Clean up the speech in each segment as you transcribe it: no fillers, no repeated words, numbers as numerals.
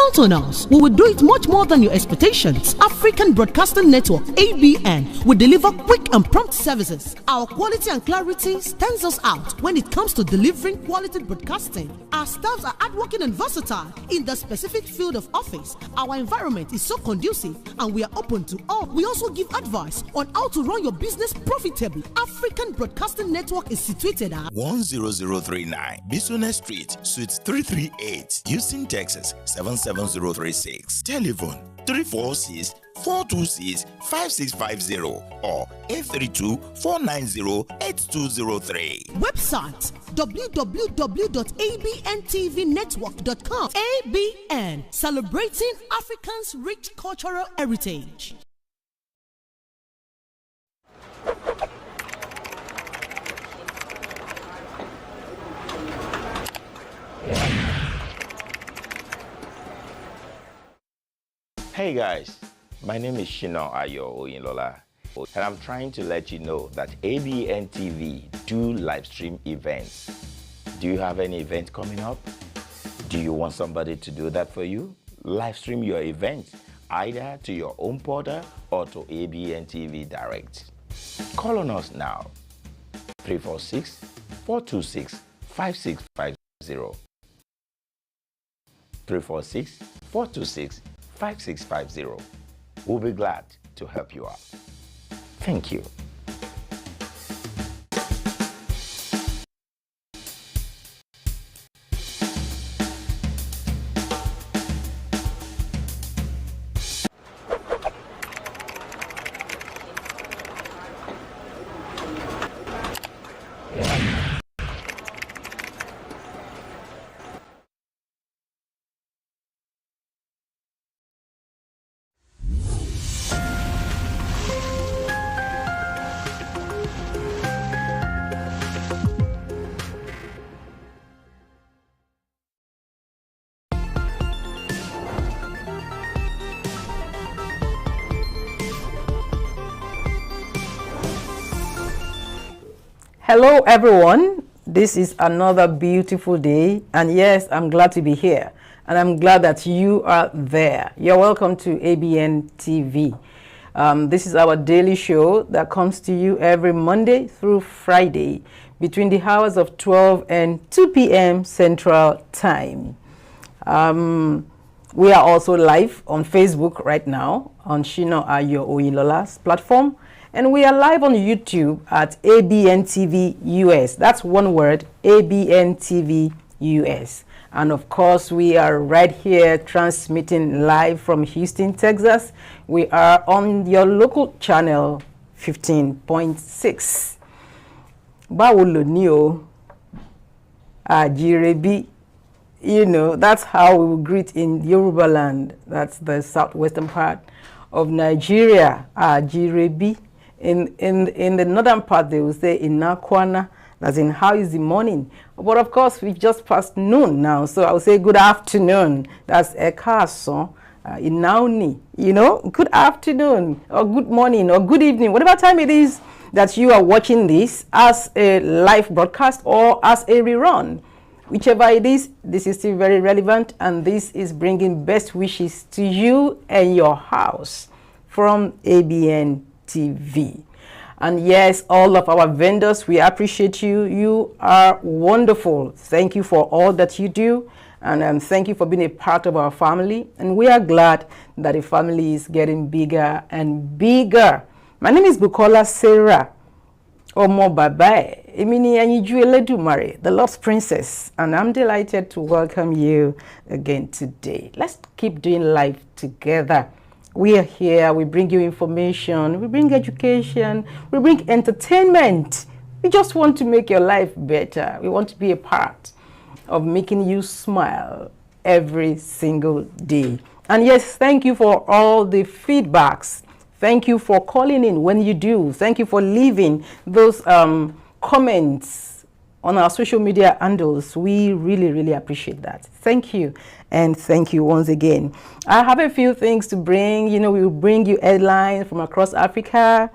Count on us. We will do it much more than your expectations. African Broadcasting Network, ABN, will deliver quick and prompt services. Our quality and clarity stands us out when it comes to delivering quality broadcasting. Our staffs are hardworking and versatile in the specific field of office. Our environment is so conducive and we are open to all. We also give advice on how to run your business profitably. African Broadcasting Network is situated at 10039 Business Street, Suite 338, Houston, Texas 77036. Telephone 346-426-5650 or 832-490-8203. Website www.abntvnetwork.com. ABN, celebrating Africans' rich cultural heritage. Hey guys, my name is SHINA OYINLOLA, and I'm trying to let you know that Abntv do live stream events. Do you have any event coming up? Do you want somebody to do that for you? Live stream your event either to your own portal or to Abntv Direct. Call on us now, 346-426-5650. 346-426-5650. We'll be glad to help you out. Thank you. Hello everyone, this is another beautiful day, and yes, I'm glad to be here and I'm glad that you are there. You're welcome to ABN TV. This is our daily show that comes to you every Monday through Friday between the hours of 12 and 2 p.m. Central Time. We are also live on Facebook right now on SHINA OYINLOLA's platform. And we are live on YouTube at Abntv US. That's one word, Abntv US. And of course, we are right here transmitting live from Houston, Texas. We are on your local channel 15.6. Báwo ló ní o? Ajirebi. You know, that's how we will greet in Yoruba land. That's the southwestern part of Nigeria. Ajirebi. In the northern part, they will say Inakwana, that's in how is the morning. But of course, we've just passed noon now, so I will say good afternoon. That's Ekason, Inauni, you know, good afternoon, or good morning, or good evening, whatever time it is that you are watching this as a live broadcast or as a rerun. Whichever it is, this is still very relevant, and this is bringing best wishes to you and your house from ABN TV. And yes, all of our vendors, we appreciate you. You are wonderful. Thank you for all that you do, and thank you for being a part of our family. And we are glad that the family is getting bigger and bigger. My name is Bukola Sarah Omo Babae Emini Aniju Eledumare, the Lost Princess, and I'm delighted to welcome you again today. Let's keep doing life together. We are here, we bring you information, we bring education, we bring entertainment. We just want to make your life better. We want to be a part of making you smile every single day. And yes, thank you for all the feedbacks. Thank you for calling in when you do. Thank you for leaving those comments on our social media handles. We really, really appreciate that. Thank you. And thank you once again. I have a few things to bring. You know, we will bring you headlines from across Africa,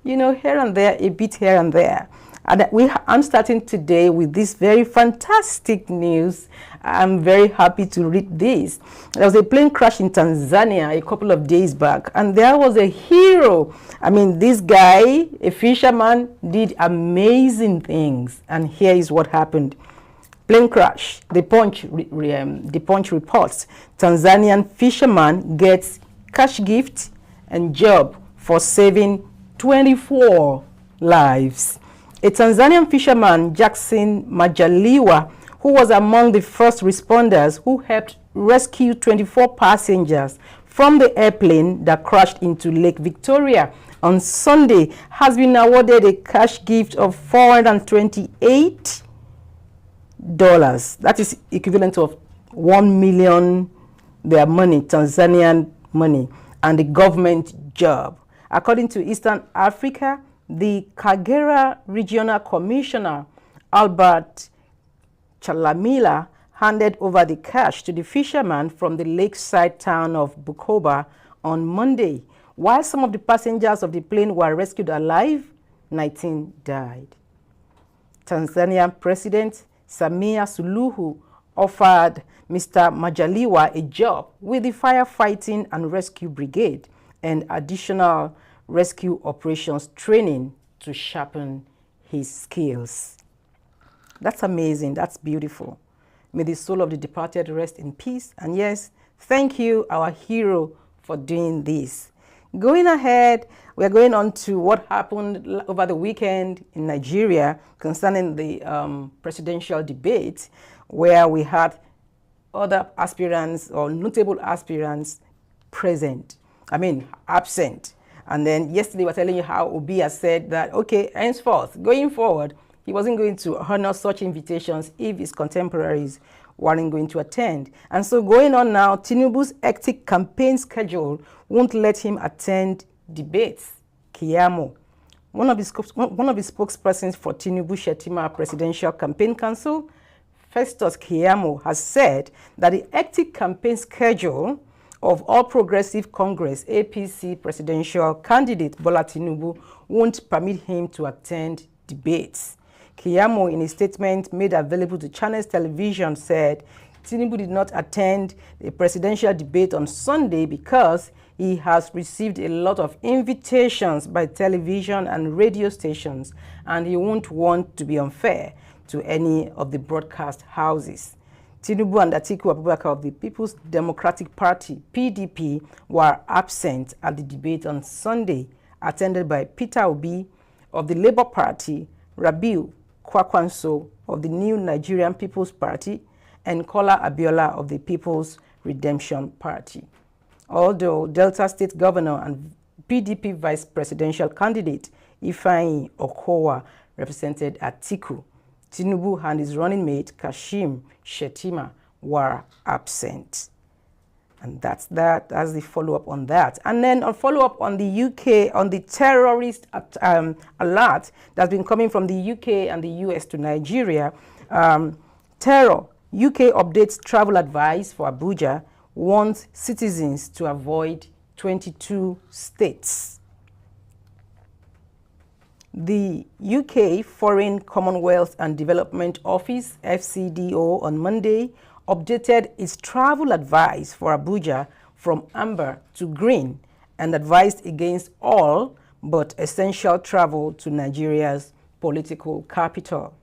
you know, here and there, a bit here and there. And I'm starting today with this very fantastic news. I'm very happy to read this. There was a plane crash in Tanzania a couple of days back, and there was a hero. I mean, this guy, a fisherman, did amazing things. And here is what happened. Plane crash. The Punch reports Tanzanian fisherman gets cash gift and job for saving 24 lives. A Tanzanian fisherman, Jackson Majaliwa, who was among the first responders who helped rescue 24 passengers from the airplane that crashed into Lake Victoria on Sunday, has been awarded a cash gift of $428. That is equivalent of 1 million their money, Tanzanian money, and a government job. According to Eastern Africa, the Kagera Regional Commissioner, Albert Chalamila, handed over the cash to the fisherman from the lakeside town of Bukoba on Monday. While some of the passengers of the plane were rescued alive, 19 died. Tanzanian President Samia Suluhu offered Mr. Majaliwa a job with the Firefighting and Rescue Brigade and additional rescue operations training to sharpen his skills. That's amazing. That's beautiful. May the soul of the departed rest in peace. And yes, thank you, our hero, for doing this. Going ahead, we're going on to what happened over the weekend in Nigeria concerning the presidential debate, where we had other aspirants or notable aspirants absent. And then yesterday we were telling you how Obi has said that, okay, henceforth, going forward, he wasn't going to honor such invitations if his contemporaries weren't going to attend. And so going on now, Tinubu's hectic campaign schedule won't let him attend debates. Kiyamo, one of his spokespersons for Tinubu Shetima Presidential Campaign Council, Festus Kiyamo, has said that the hectic campaign schedule of All Progressive Congress APC presidential candidate Bola Tinubu won't permit him to attend debates. Kiyamo, in a statement made available to Channels Television, said Tinubu did not attend the presidential debate on Sunday because he has received a lot of invitations by television and radio stations, and he won't want to be unfair to any of the broadcast houses. Tinubu and Atiku Abubakar of the People's Democratic Party, PDP, were absent at the debate on Sunday, attended by Peter Obi of the Labour Party, Rabiu Kwakwanso of the New Nigerian People's Party, and Kola Abiola of the People's Redemption Party. Although Delta State Governor and PDP Vice Presidential candidate Ifeanyi Okowa represented Atiku, Tinubu and his running mate Kashim Shettima were absent. And that's that. That's the follow-up on that. And then a follow-up on the UK, on the terrorist alert that's been coming from the UK and the US to Nigeria. Terror. UK updates travel advice for Abuja, warns citizens to avoid 22 states. The UK Foreign, Commonwealth and Development Office, FCDO, on Monday updated its travel advice for Abuja from amber to green and advised against all but essential travel to Nigeria's political capital.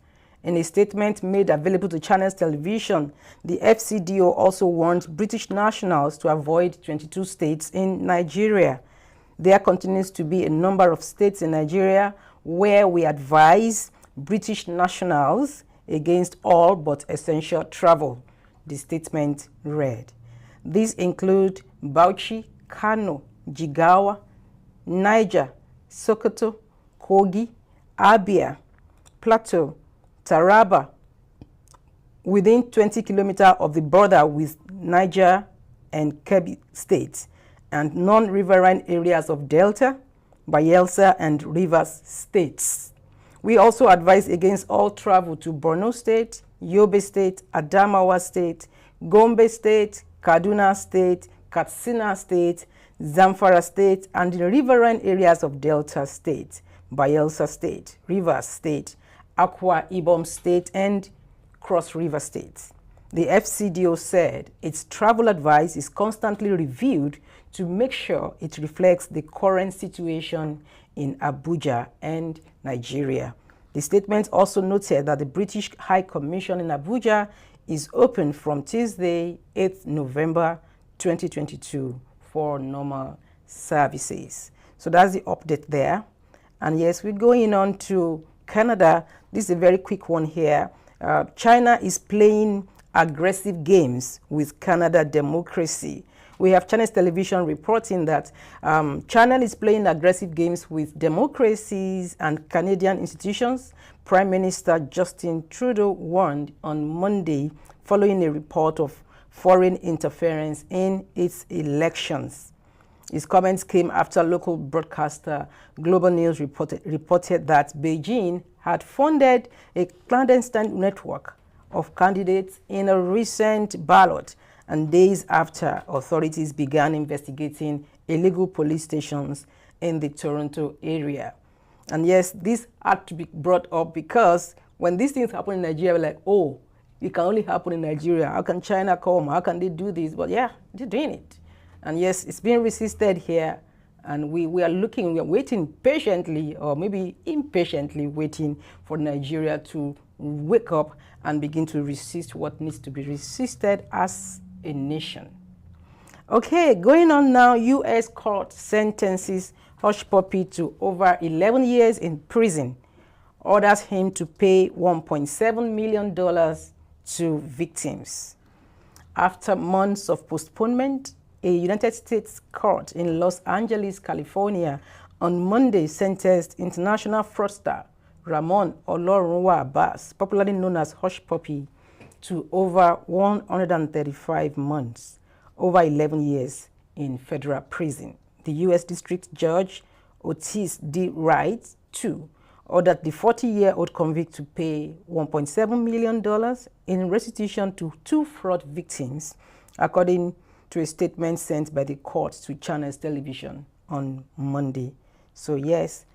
In a statement made available to Channels Television, the FCDO also warned British nationals to avoid 22 states in Nigeria. There continues to be a number of states in Nigeria where we advise British nationals against all but essential travel, the statement read. These include Bauchi, Kano, Jigawa, Niger, Sokoto, Kogi, Abia, Plateau, Taraba, within 20 kilometers of the border with Niger and Kebbi states, and non-riverine areas of Delta, Bayelsa, and Rivers states. We also advise against all travel to Borno State, Yobe State, Adamawa State, Gombe State, Kaduna State, Katsina State, Zamfara State, and the riverine areas of Delta State, Bayelsa State, Rivers State, Akwa Ibom State, and Cross River State. The FCDO said its travel advice is constantly reviewed to make sure it reflects the current situation in Abuja and Nigeria. The statement also noted that the British High Commission in Abuja is open from Tuesday, 8th November 2022 for normal services. So that's the update there. And yes, we're going on to Canada. This is a very quick one here. China is playing aggressive games with Canada democracy. We have Chinese television reporting that China is playing aggressive games with democracies and Canadian institutions. Prime Minister Justin Trudeau warned on Monday following a report of foreign interference in its elections. His comments came after local broadcaster Global News reported that Beijing had funded a clandestine network of candidates in a recent ballot, and days after authorities began investigating illegal police stations in the Toronto area. And yes, this had to be brought up because when these things happen in Nigeria, we're like, oh, it can only happen in Nigeria. How can China come? How can they do this? But yeah, they're doing it. And yes, it's being resisted here. And we are waiting patiently, or maybe impatiently waiting for Nigeria to wake up and begin to resist what needs to be resisted as a nation. Okay, going on now, U.S. court sentences Hush Puppy to over 11 years in prison, orders him to pay $1.7 million to victims. After months of postponement, a United States court in Los Angeles, California, on Monday sentenced international fraudster Ramon Olorunwa Abbas, popularly known as Hush Puppy, to over 135 months, over 11 years in federal prison. The U.S. District Judge Otis D. Wright, too, ordered the 40-year-old convict to pay $1.7 million in restitution to 2 fraud victims, according to a statement sent by the court to Channels Television on Monday. So yes,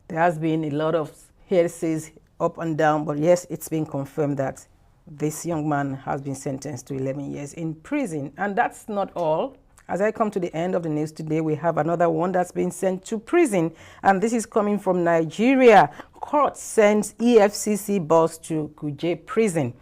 there has been a lot of hearsays up and down, but yes, it's been confirmed that this young man has been sentenced to 11 years in prison. And that's not all. As I come to the end of the news today, we have another one that's been sent to prison, and this is coming from Nigeria. Court sends EFCC boss to Kuje prison.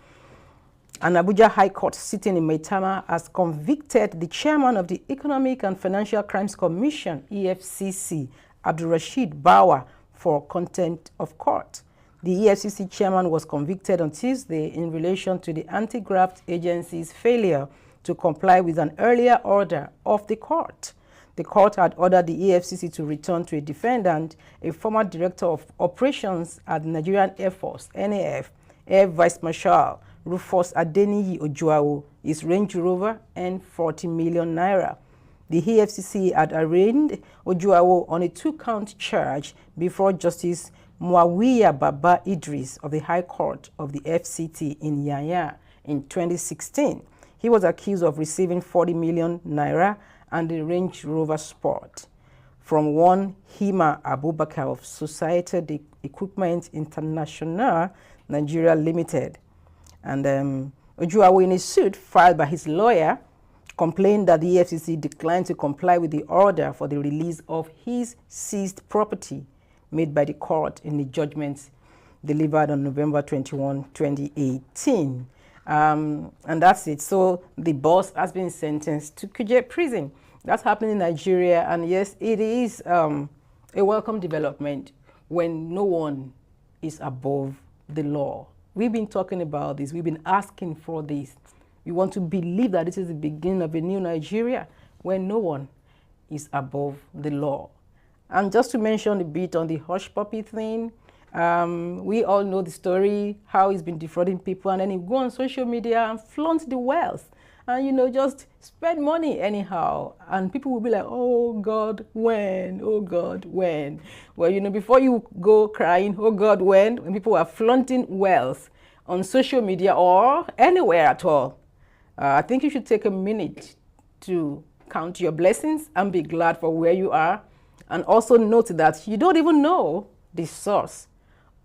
An Abuja High Court sitting in Maitama has convicted the chairman of the Economic and Financial Crimes Commission, EFCC, Abdulrasheed Bawa, for contempt of court. The EFCC chairman was convicted on Tuesday in relation to the anti-graft agency's failure to comply with an earlier order of the court. The court had ordered the EFCC to return to a defendant, a former director of operations at the Nigerian Air Force, NAF, Air Vice Marshal Rufus Adeniyi Ojuawo, his Range Rover, and 40 million naira. The EFCC had arraigned Ojuawo on a 2-count charge before Justice Muawiya Baba Idris of the High Court of the FCT in Yanya in 2016. He was accused of receiving 40 million naira and the Range Rover Sport from one Hima Abubakar of Societe de Equipment International Nigeria Limited. And Ojuawo, in a suit filed by his lawyer, complained that the EFCC declined to comply with the order for the release of his seized property made by the court in the judgment delivered on November 21, 2018. And that's it. So the boss has been sentenced to Kuje prison. That's happening in Nigeria. And yes, it is a welcome development when no one is above the law. We've been talking about this. We've been asking for this. We want to believe that this is the beginning of a new Nigeria when no one is above the law. And just to mention a bit on the Hush Puppy thing, we all know the story, how he's been defrauding people, and then he go on social media and flaunt the wealth and, you know, just spend money anyhow. And people will be like, oh God, when? Oh God, when? Well, you know, before you go crying, oh God, when people are flaunting wealth on social media or anywhere at all, I think you should take a minute to count your blessings and be glad for where you are. And also note that you don't even know the source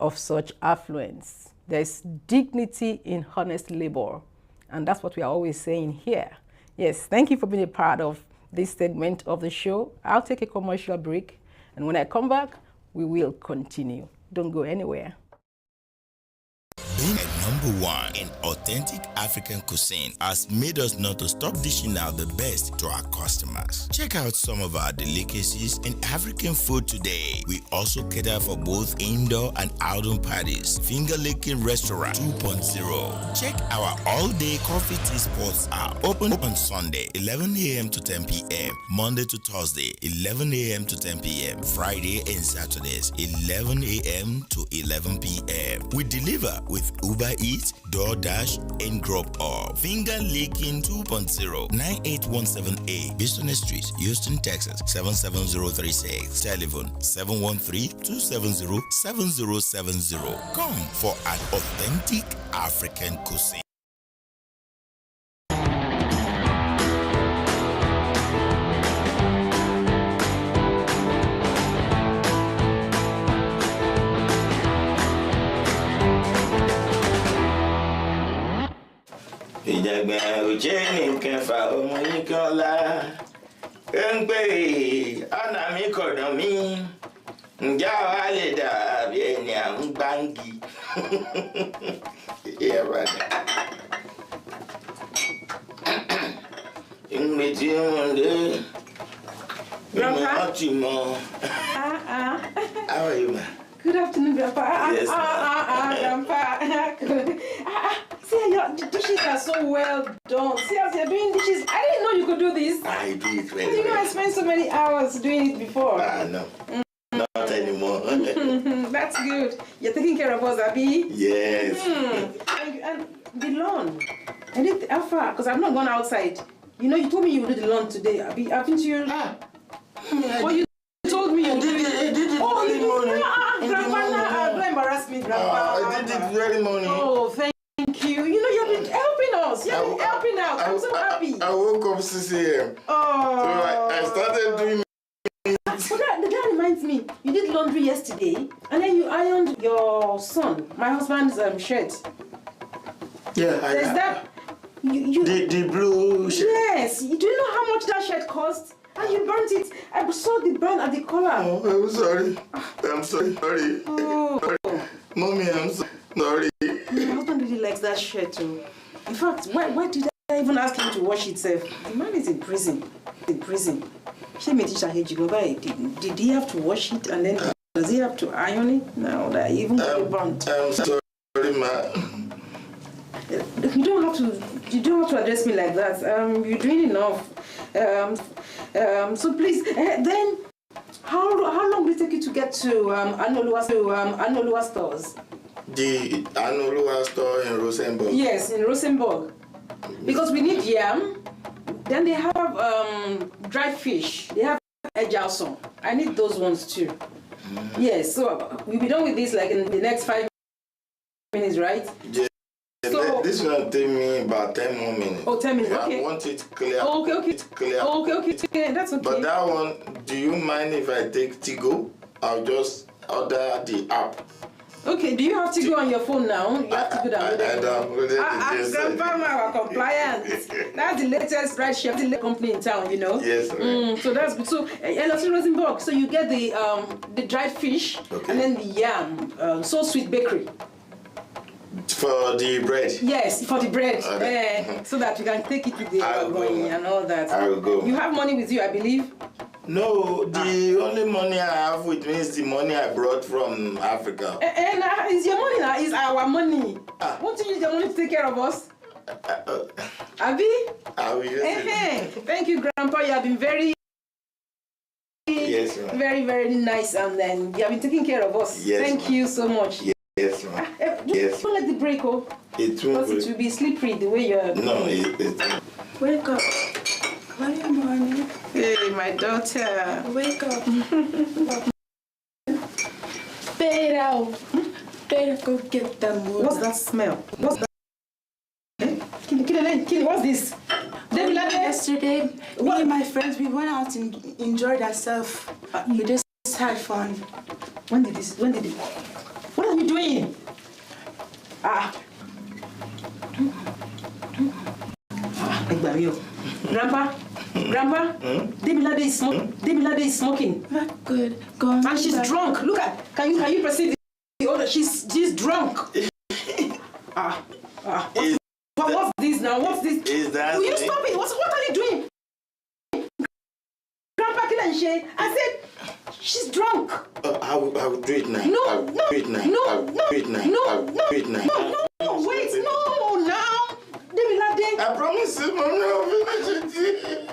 of such affluence. There's dignity in honest labor. And that's what we are always saying here. Yes, thank you for being a part of this segment of the show. I'll take a commercial break. And when I come back, we will continue. Don't go anywhere. Being #1 in authentic African cuisine has made us not to stop dishing out the best to our customers. Check out some of our delicacies in African food today. We also cater for both indoor and outdoor parties. Finger Licking Restaurant 2.0. Check our all-day coffee tea spots are open on Sunday 11 a.m. to 10 p.m. Monday to Thursday 11 a.m. to 10 p.m. Friday and Saturdays 11 a.m. to 11 p.m. We deliver with Uber Eats, DoorDash, and Drop Off. Finger Licking 2.0, 98178 Business Street, Houston, Texas 77036. Telephone 713-270-7070. Come for an authentic African cuisine. Ìjàgbọ̀n òjé nìkan fa ọmọ nìkan la ń pè ọ̀nà mi kọ̀dọ̀ mi ǹjẹ́ àwa lè dàbí ẹni à ń gbáǹgì. Ìgbè tí wọ́n lé ìmọ̀ ọtí mọ́. How are you, ma? Good afternoon, Grandpa. Yes, Grandpa. See, your dishes are so well done. See, as you're doing dishes, I didn't know you could do this. I do it very well. You know, I spent so many hours doing it before. No, not anymore. That's good. You're taking care of us, Abby? Yes. And the lawn. I did how far? Because I've not gone outside. You know, you told me you would do the lawn today, Abby. Haven't you? You told me you did it. I did it very morning. Grandpa, don't embarrass me, Grandpa. I did it very morning. Oh, thank you. You know, you've been helping us. You've been helping out. I'm so happy. I woke up 6 a.m. Oh. So I started doing it. But that reminds me, you did laundry yesterday, and then you ironed your son, my husband's shirt. Yeah, There's that. The blue shirt. Yes. Do you know how much that shirt cost? And you burnt it. I saw the burn at the collar. Oh, I'm sorry. I'm sorry. Oh. Mommy, I'm sorry. My husband really likes that shirt too. In fact, why did I even ask him to wash itself? The man is in prison. Did he have to wash it and then does he have to iron it? No, that even burnt. I'm sorry, ma. You don't have to address me like that. You're doing enough. So please, then how long will it take you to get to Anolua stores? The Anolua store in Rosenborg. Yes, in Rosenborg. Because we need yam. Then they have dried fish. They have ejalson. I need those ones too. Yes, so we'll be done with this like in the next 5 minutes, right? Yeah. So, this will take me about 10 more minutes. Oh, 10 minutes, okay. I want it clear. Oh, okay. It's clear. Oh, okay, that's okay. But that one, do you mind if I take Tigo? I'll just order the app. Okay, do you have Tigo on your phone now? You have Tigo downloaded. I downloaded it. Grandpa, we're compliant. That's the latest ride sharing company in town, you know? Yes, right. So that's good. So, Rosenborg, so you get the dried fish, okay, and then the yam, So Sweet Bakery. For the bread? Yes, for the bread. Okay. So that you can take it to the going and all that. I will go. You have money with you, I believe? No, the only money I have with me is the money I brought from Africa. And it's your money now, it's our money. Won't you use your money to take care of us? Abi? I will use it. Thank you, Grandpa. You have been very, yes, very, very nice, and then you have been taking care of us. Yes, thank you so much. Yes, ma'am. Yes. Don't let the break, oh. It won't. Because it will be slippery the way you're. No, Wake up. Good morning. Hey, my daughter. Wake up. Better go get them. What's that smell? What's that? Kid, what's this? Yesterday, me and my friends, we went out and enjoyed ourselves. We just had fun. When did it? What are you doing? Grandpa, Demilade is smoking. Demilade is smoking. Not good. Go on. And she's drunk. Look at. Can you perceive the odor? She's drunk. What's this now? What's this? Is that? Will you stop it? What are you doing? Grandpa Kilanshe, I said she's drunk. I will do it now. No, wait, now. Demilade. I promise you, Mommy, I'll finish it.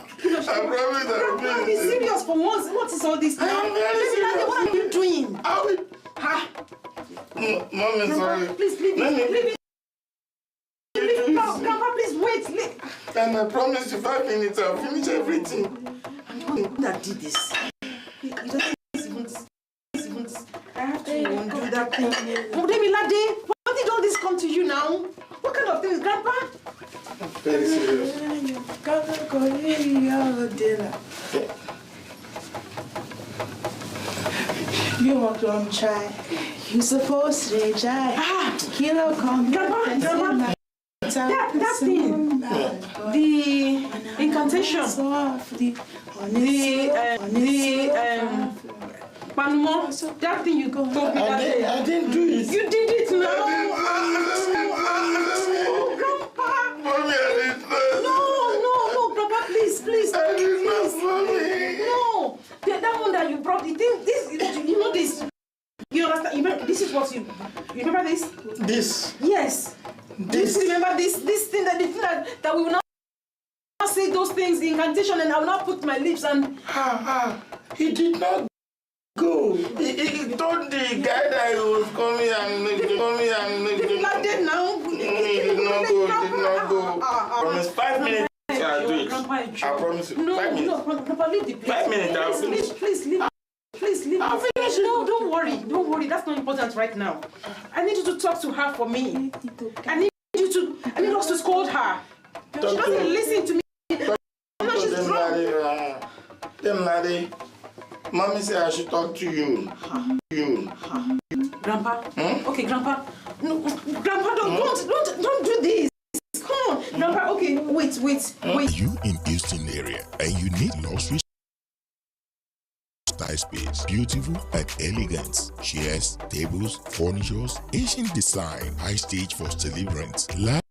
I promise I'll finish it. Be serious for once. What is all this now? I'm very serious. What are you doing? I will. Mommy, sorry. Please leave it. Leave it. Grandpa, please wait. And I promise you 5 minutes, I'll finish everything. I'm the one that did this. It doesn't even. I have to undo that thing. Demilade, why did all this come to you now? What kind of thing is Grandpa? I'm very serious. You want to try. You supposed to try. Kilo come. Grandpa. That thing. The incantation. Panmo, that thing you told me that day. I didn't do it. You did it now. Grandpa. Mommy, I didn't do it. No, Grandpa, please. I did not, Mommy. No, that one that you brought. You think this? You know this? You understand? This is what you remember this? This. Yes. This. You remember this thing that we will not say those things, the incantation, and I will not put my lips and. He did not go. He told the guy that he was coming and Did not dead now. He did not go. Promise 5 minutes. I'll do it. I promise you. 5 minutes. No, Grandpa, leave the place. 5 minutes, I'll finish. Please leave. Please leave. I'll finish it. No, don't worry. That's not important right now. I need you to talk to her for me. I need us to scold her. She doesn't listen to me. She's drunk. Demilade, Mommy said I should talk to you. Grandpa? Okay, Grandpa. No, Grandpa, don't do this. Come on. Grandpa, okay, wait. Are you in Houston area and you need luxury style space, beautiful and elegant chairs, tables, furnitures, Asian design, high stage for celebrants, large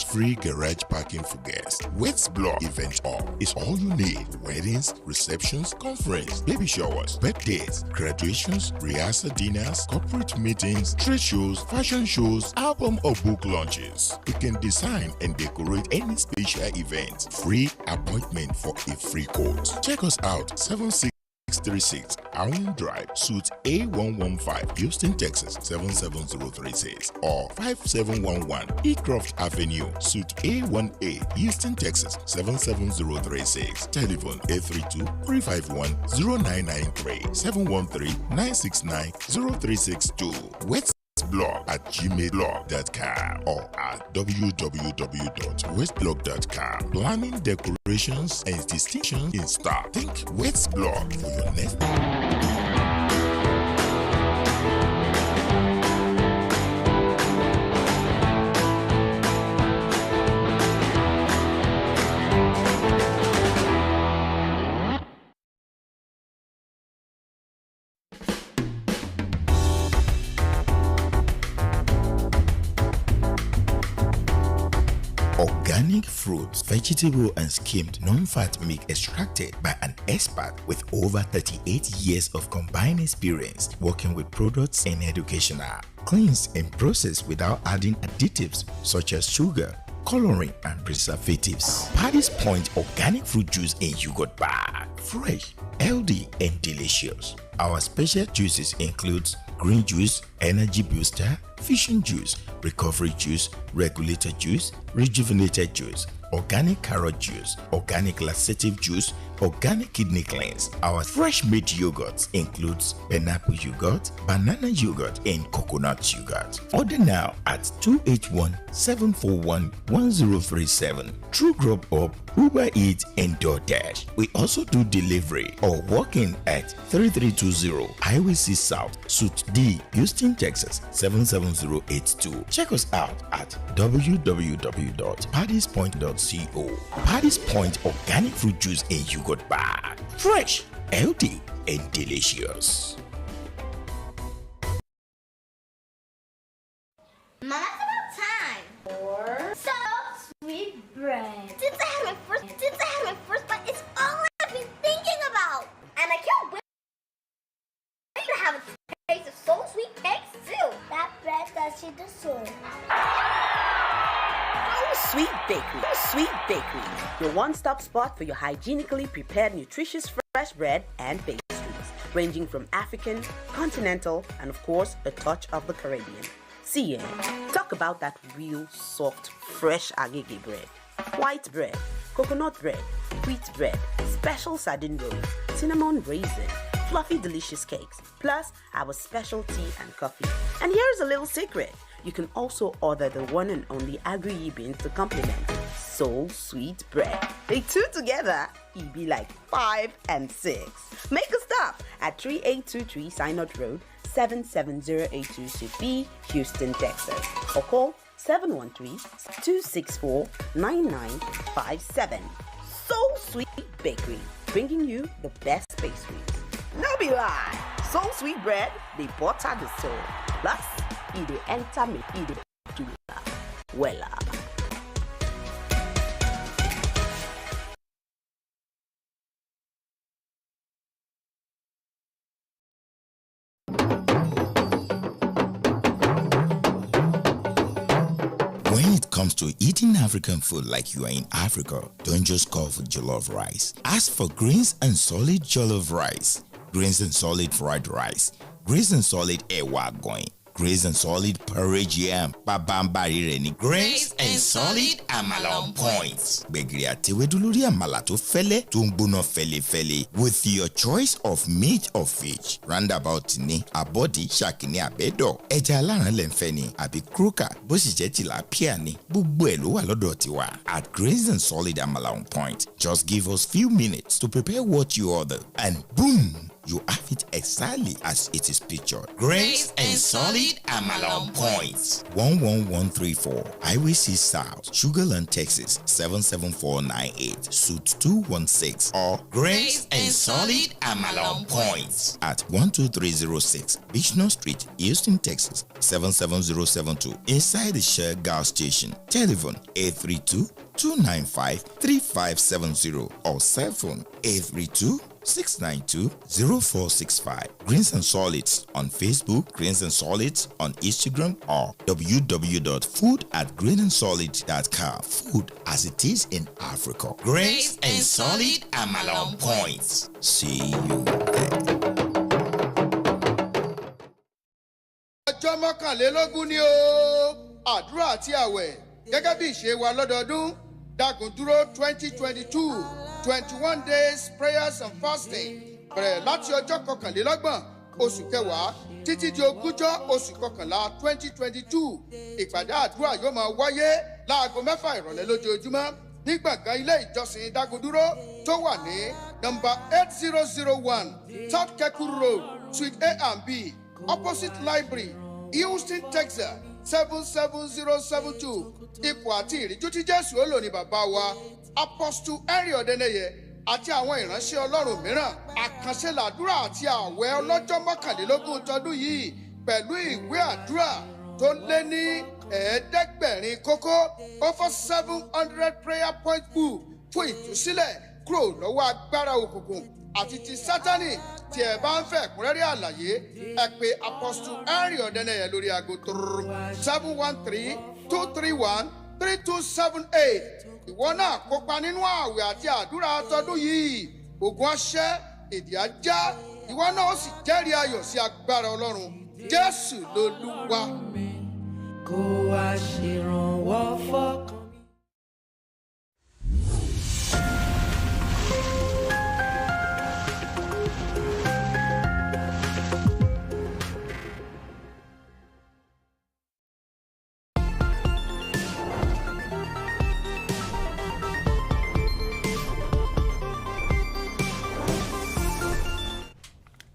free garage parking for guests. Wets Block Event Hall is all you need. Weddings, receptions, conference, baby showers, birthdays, graduations, rehearsal dinners, corporate meetings, trade shows, fashion shows, album or book launches. You can design and decorate any special event. Free appointment for a free quote. Check us out 7636 Allen Drive, Suite A115, Houston, Texas 77036 or 5711 Ecroft Avenue, Suite A1A, Houston, Texas 77036. Telephone 832-351-0993 713-969-0362. westblog@gmail.com or at www.westblog.com. Planning, decorations, and distinctions in style. Think Westblog for your next. Organic fruits, vegetable and skimmed non-fat milk extracted by an expert with over 38 years of combined experience working with products and educational. Cleansed and processed without adding additives such as sugar, coloring and preservatives. Paddy's Point organic fruit juice in yogurt bag. Fresh, healthy and delicious. Our special juices includes green juice, energy booster, fission juice, recovery juice, regulator juice, rejuvenated juice, organic carrot juice, organic laxative juice, organic kidney cleanse. Our fresh made yogurt includes pineapple yogurt, banana yogurt, and coconut yogurt. Order now at 281-741-1037. True Grub Up, Uber Eats, and DoorDash. We also do delivery or walk in at 3320 Highway C South, Suite D, Houston, Texas 77082. Check us out at www.paddyspoint.co. Paddy's Point Organic Fruit Juice and Yogurt Bar. Fresh, healthy, and delicious. Mama, it's about time for so sweet bread. Since I had my first bite, it's all I've been thinking about. And I can't wait to have a taste of so sweet cakes too. That bread that she deserves. Sweet Bakery, your one-stop spot for your hygienically prepared, nutritious fresh bread and pastries, ranging from African, continental, and of course, a touch of the Caribbean. See, talk about that real soft, fresh agege bread, white bread, coconut bread, wheat bread, special sardine rolls, cinnamon raisin, fluffy delicious cakes, plus our special tea and coffee. And here's a little secret. You can also order the one and only agri beans to complement so sweet bread. They two together, it be like 5 and 6. Make a stop at 3823 Synod Road, 77082 Suite B, Houston, Texas, or call 713-264-9957. So Sweet Bakery, bringing you the best pastries. No be lie, so sweet bread, they butter the soul. Plus, it enter me, it wella. When it comes to eating African food like you are in Africa, don't just call for jollof rice. Ask for Greens and Solid jollof rice, Greens and Solid fried rice, Greens and Solid ewa going, Greens and Solid porridge yam, babambari reni, Greens and Solid amala on point. Begri atewedu lórí àmàlà tó fẹ́lẹ́ tó ń gbóná fẹ́lẹ́fẹ́lẹ́ with your choice of meat or fish. Roundabout ni abọ́dí ṣàkíní àbẹ́dọ̀, ẹja aláràn lẹ́nfẹ́ ni àbí croaker bó sì jẹ́ tilapia ni, gbogbo ẹ̀ ló wà lọ́dọ̀ tiwa. At Greens and Solid amala on point, just give us few minutes to prepare what you order and boom, you have it exactly as it is pictured. Grace and Solid amala on point. 11134 Highway C South, Sugarland, Texas 77498, Suite 216, or Grace and Solid amala on point at 12306 Bichno Street, Houston, Texas 77072, inside the Shell gas station. Telephone 832-295-3570 or cell phone 832-692-0465. Greens and Solids on Facebook, Greens and Solids on Instagram, or www.food@greenandsolid.com. Food as it is in Africa. Greens and Solid amala on point. See you there. Ọjọ́ mọ́kànlélógún ni ó àdúrà àti àwẹ̀ gẹ́gẹ́ bí ìṣe wa lọ́dọọdún Dagunduro 2022 21 days prayers and fasting bẹ̀rẹ̀ láti ọjọ́ kọkànlélọ́gbọ̀n oṣù kẹwàá títí di ogúnjọ́ oṣù kọkànlá 2022. Ìpàdé àdúrà yóò máa wáyé láago 6 ìrọ̀lẹ́ lójoojúmọ́ ní gbọ̀ngàn ilé ìjọsìn Dagunduro tó wà ní nọ́mbà 8001 South Keku Road, Suite A and B, opposite Library, Houston, Texas 77072. Ipò àti ìríjú tí Jésù ó lò ní bàbá wa Apostle Henry Odeneye àti àwọn ìránṣẹ́ Ọlọ́run mìíràn. Àkànṣe làdúrà àti àwẹ̀ ọlọ́jọ́ mọ́kànlélógún tọdún yìí pẹ̀lú ìwé àdúrà tó lé ní 700 kókó, over 700 prayer point book fún ìtúsílẹ̀ kúrò lọ́wọ́ agbára òkùnkùn àti ti Sátánì. Tí ẹ bá ń fẹ́ ẹ̀kúnrẹ́rẹ́ àlàyé, ẹ pè Apostle Henry Odeneye lórí aago 713-231-3278. Ìwọ náà kópa nínú àwẹ̀ àti àdúrà tọdún yìí. Ògùn aṣẹ́, èdè ajá, ìwọ náà ó sì jẹ́rìí ayọ̀ sí agbára Ọlọ́run. Jésù lolúwa. Kó wá ṣèrànwọ́ fọ́kàn.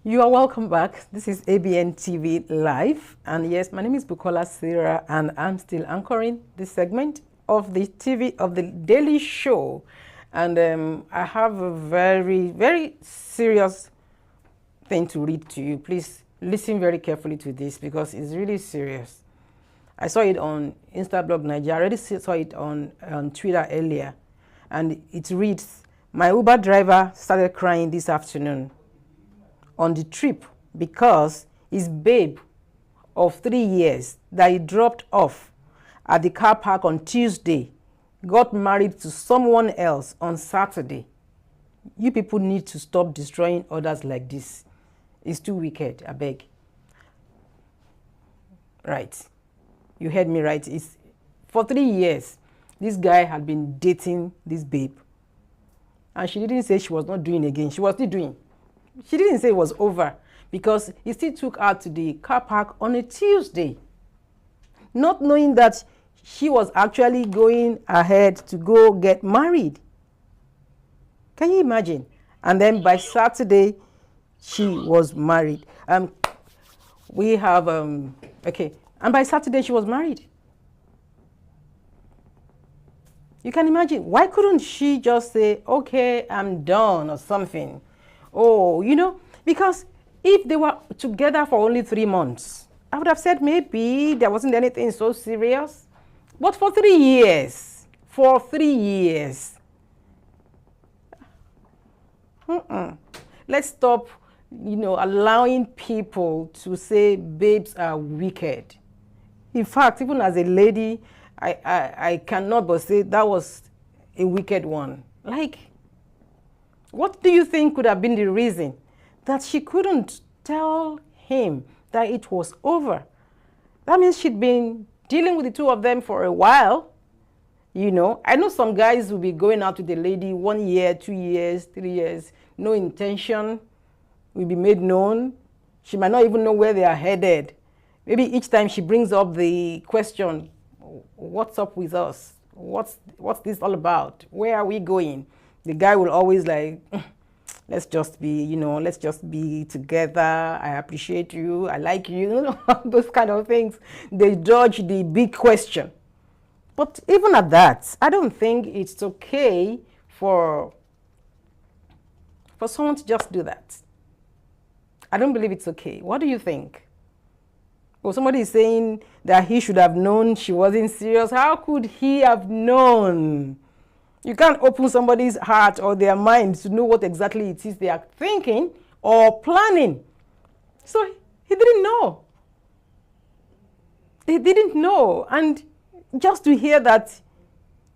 You are welcome back. This is Abntv Live. And yes, my name is Bukola Sarah, and I'm still anchoring this segment of the daily show. And I have a very, very serious thing to read to you. Please listen very carefully to this because it's really serious. I saw it on Instablog Nigeria. I already saw it on Twitter earlier. And it reads, my Uber driver started crying this afternoon on the trip because his babe of 3 years that he dropped off at the car park on Tuesday got married to someone else on Saturday. You people need to stop destroying others like this. It's too wicked, I beg. Right. You heard me right. It's, for 3 years, this guy had been dating this babe. And she didn't say she was not doing again. She was still doing. She didn't say it was over because he still took her to the car park on a Tuesday, not knowing that she was actually going ahead to go get married. Can you imagine? And then by Saturday, she was married. We have, okay. And by Saturday, she was married. You can imagine. Why couldn't she just say, okay, I'm done or something? Oh, you know, because if they were together for only 3 months, I would have said maybe there wasn't anything so serious. But for 3 years, let's stop, you know, allowing people to say babes are wicked. In fact, even as a lady, I cannot but say that was a wicked one. Like, what do you think could have been the reason that she couldn't tell him that it was over? That means she'd been dealing with the two of them for a while. You know, I know some guys will be going out with the lady 1 year, 2 years, 3 years, no intention will be made known. She might not even know where they are headed. Maybe each time she brings up the question, what's up with us? What's this all about? Where are we going? The guy will always like, let's just be, you know, let's just be together. I appreciate you. I like you. Those kind of things. They dodge the big question. But even at that, I don't think it's okay for someone to just do that. I don't believe it's okay. What do you think? Well, somebody is saying that he should have known she wasn't serious. How could he have known? You can't open somebody's heart or their mind to know what exactly it is they are thinking or planning. So he didn't know. He didn't know. And just to hear that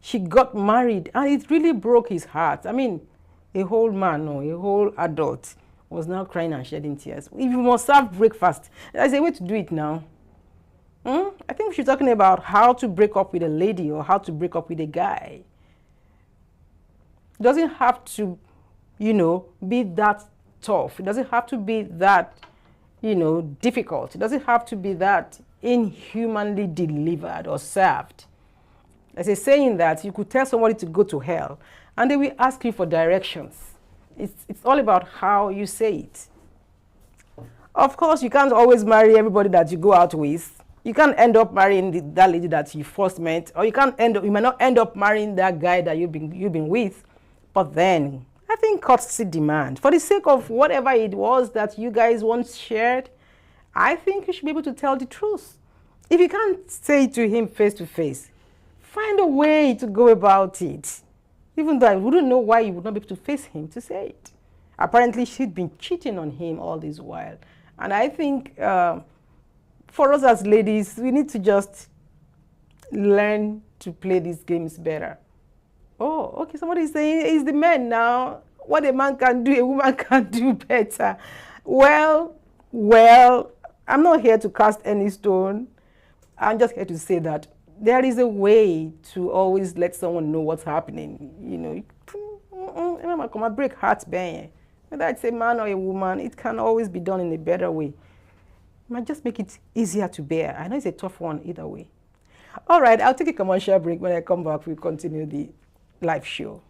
she got married, and it really broke his heart. I mean, a whole man or a whole adult was now crying and shedding tears. If you must serve breakfast, there's a way to do it now. I think she's talking about how to break up with a lady or how to break up with a guy. It doesn't have to, you know, be that tough. It doesn't have to be that, you know, difficult. It doesn't have to be that inhumanly delivered or served. There's a saying that you could tell somebody to go to hell and they will ask you for directions. It's all about how you say it. Of course, you can't always marry everybody that you go out with. You can't end up marrying that lady that you first met, or you might not end up marrying that guy that you've been with. But then, I think courtesy demand, for the sake of whatever it was that you guys once shared, I think you should be able to tell the truth. If you can't say it to him face to face, find a way to go about it. Even though I wouldn't know why you would not be able to face him to say it. Apparently, she'd been cheating on him all this while. And I think for us as ladies, we need to just learn to play these games better. Oh, okay, somebody is saying it's the men now. What a man can do, a woman can do better. Well, I'm not here to cast any stone. I'm just here to say that there is a way to always let someone know what's happening. You know, remember, come on, break hearts, bang. Whether it's a man or a woman, it can always be done in a better way. It might just make it easier to bear. I know it's a tough one either way. All right, I'll take a commercial break. When I come back, we'll continue the live show.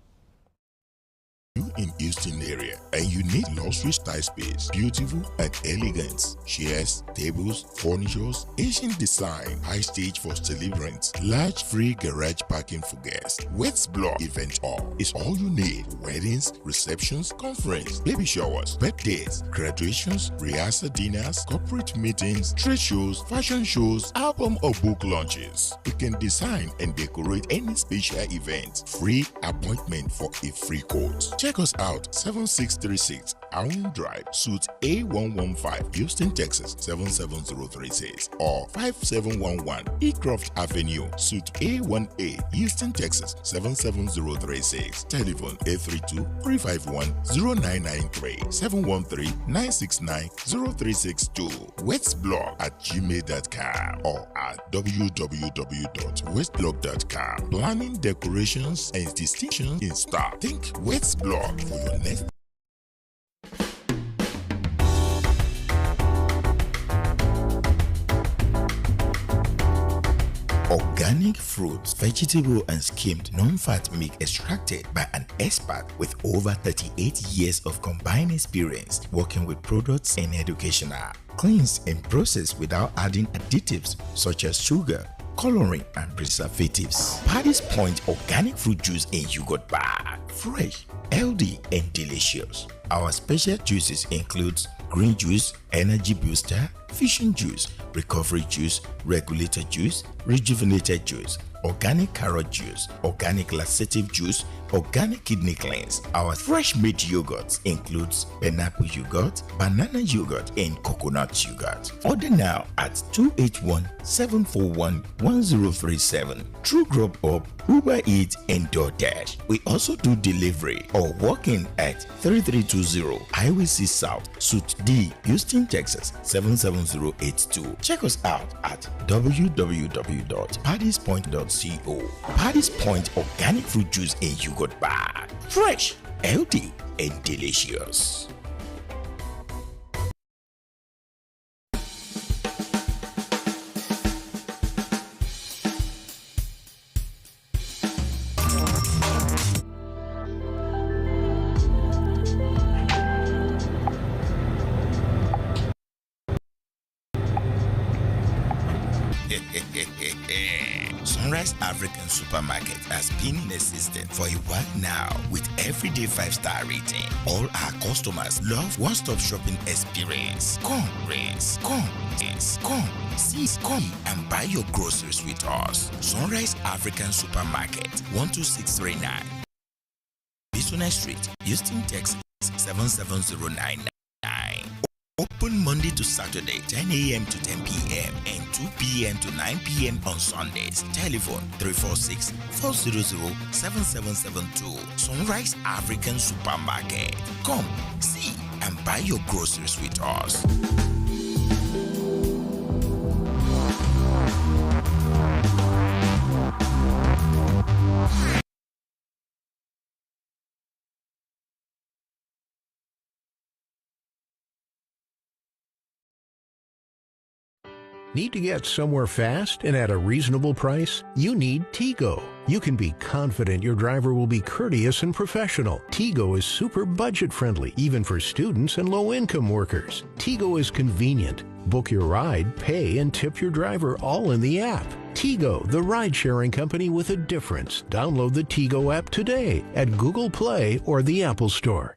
in Houston area and you need luxury style space, beautiful and elegant chairs, tables, furnitures, Asian design, high stage for celebrants, large free garage parking for guests, Wets Block Event Hall is all you need. Weddings, receptions, conference, baby showers, birthdays, graduations, rehearsal dinners, corporate meetings, trade shows, fashion shows, album or book launches. You can design and decorate any special event. Free appointment for a free quote. Check us out 7636 Allen Drive, Suite A115, Houston, Texas 77036 or 5711 Ecroft Avenue, Suite A1A, Houston, Texas 77036. Telephone 832-351-0993 713-969-0362. westblog@gmail.com or at www.westblog.com. Planning, decorations, and distinction in stock. Think Westblog for your next. Organic fruits, vegetable and skimmed non-fat milk extracted by an expert with over 38 years of combined experience working with products and educational. Cleansed and processed without adding additives such as sugar, coloring and preservatives. Paddy's Point organic fruit juice in yogurt bag. Fresh, healthy and delicious. Our special juices includes green juice, energy booster, fusion juice, recovery juice, regulator juice, rejuvenated juice, organic carrot juice, organic laxative juice, organic kidney cleanse. Our fresh made yogurt includes pineapple yogurt, banana yogurt, and coconut yogurt. Order now at 281-741-1037. True Grub Up, Uber Eats, and DoorDash. We also do delivery or walk in at 3320 Highway 6 South, Suite D, Houston, Texas 77082. Check us out at www.paddyspoint.co. Paddy's Point organic fruit juice in yogurt bar. Fresh, healthy, and delicious. Sunrise African Supermarket has been in existence for a while now with everyday 5-star rating. All our customers love one-stop shopping experience. Come, come and buy your groceries with us. Sunrise African Supermarket, 12639 Bisonai Street, Houston, Texas 77099. Open Monday to Saturday, 10 a.m. to 10 p.m. and 2 p.m. to 9 p.m. on Sundays. Telephone 346-400-7772. Sunrise African Supermarket. Come, see, and buy your groceries with us. Need to get somewhere fast and at a reasonable price? You need Tigo. You can be confident your driver will be courteous and professional. Tigo is super budget friendly, even for students and low-income workers. Tigo is convenient. Book your ride, pay, and tip your driver all in the app. Tigo, the ride-sharing company with a difference. Download the Tigo app today at Google Play or the Apple Store.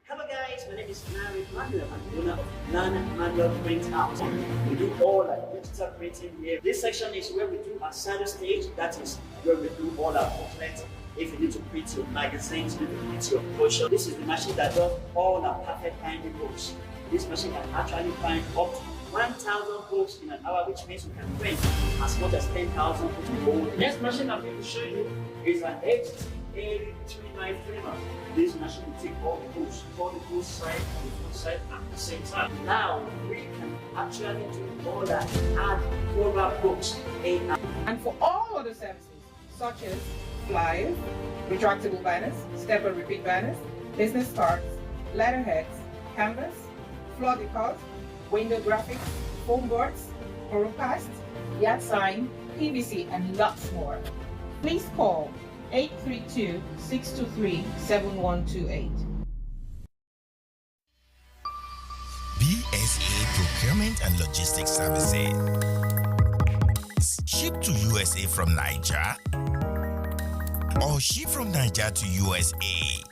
Hello guys, my name is Mary Manuel, I'm the owner of Non-Manual Print House. We do all our digital printing here. This section is where we do our shadow stage, that is where we do all our booklets. If you need to print your magazines, you need to print your brochure. This is the machine that does all our perfect binding books. This machine can actually bind up to 1,000 books in an hour, which means we can print as much as 10,000 books in a whole. The next machine I'm going to show you is an HTA39 framer. This machine will take all the books side and the front side at the same time. Now we can actually do all that and cover books and for all other services such as flyers, retractable banners, step and repeat banners, business cards, letterheads, canvas, floor decors, window graphics, foam boards, coropasts, yard sign, PVC, and lots more. Please call 832-623-7128. BSA Procurement and Logistics Services. Ship to USA from Niger or ship from Niger to USA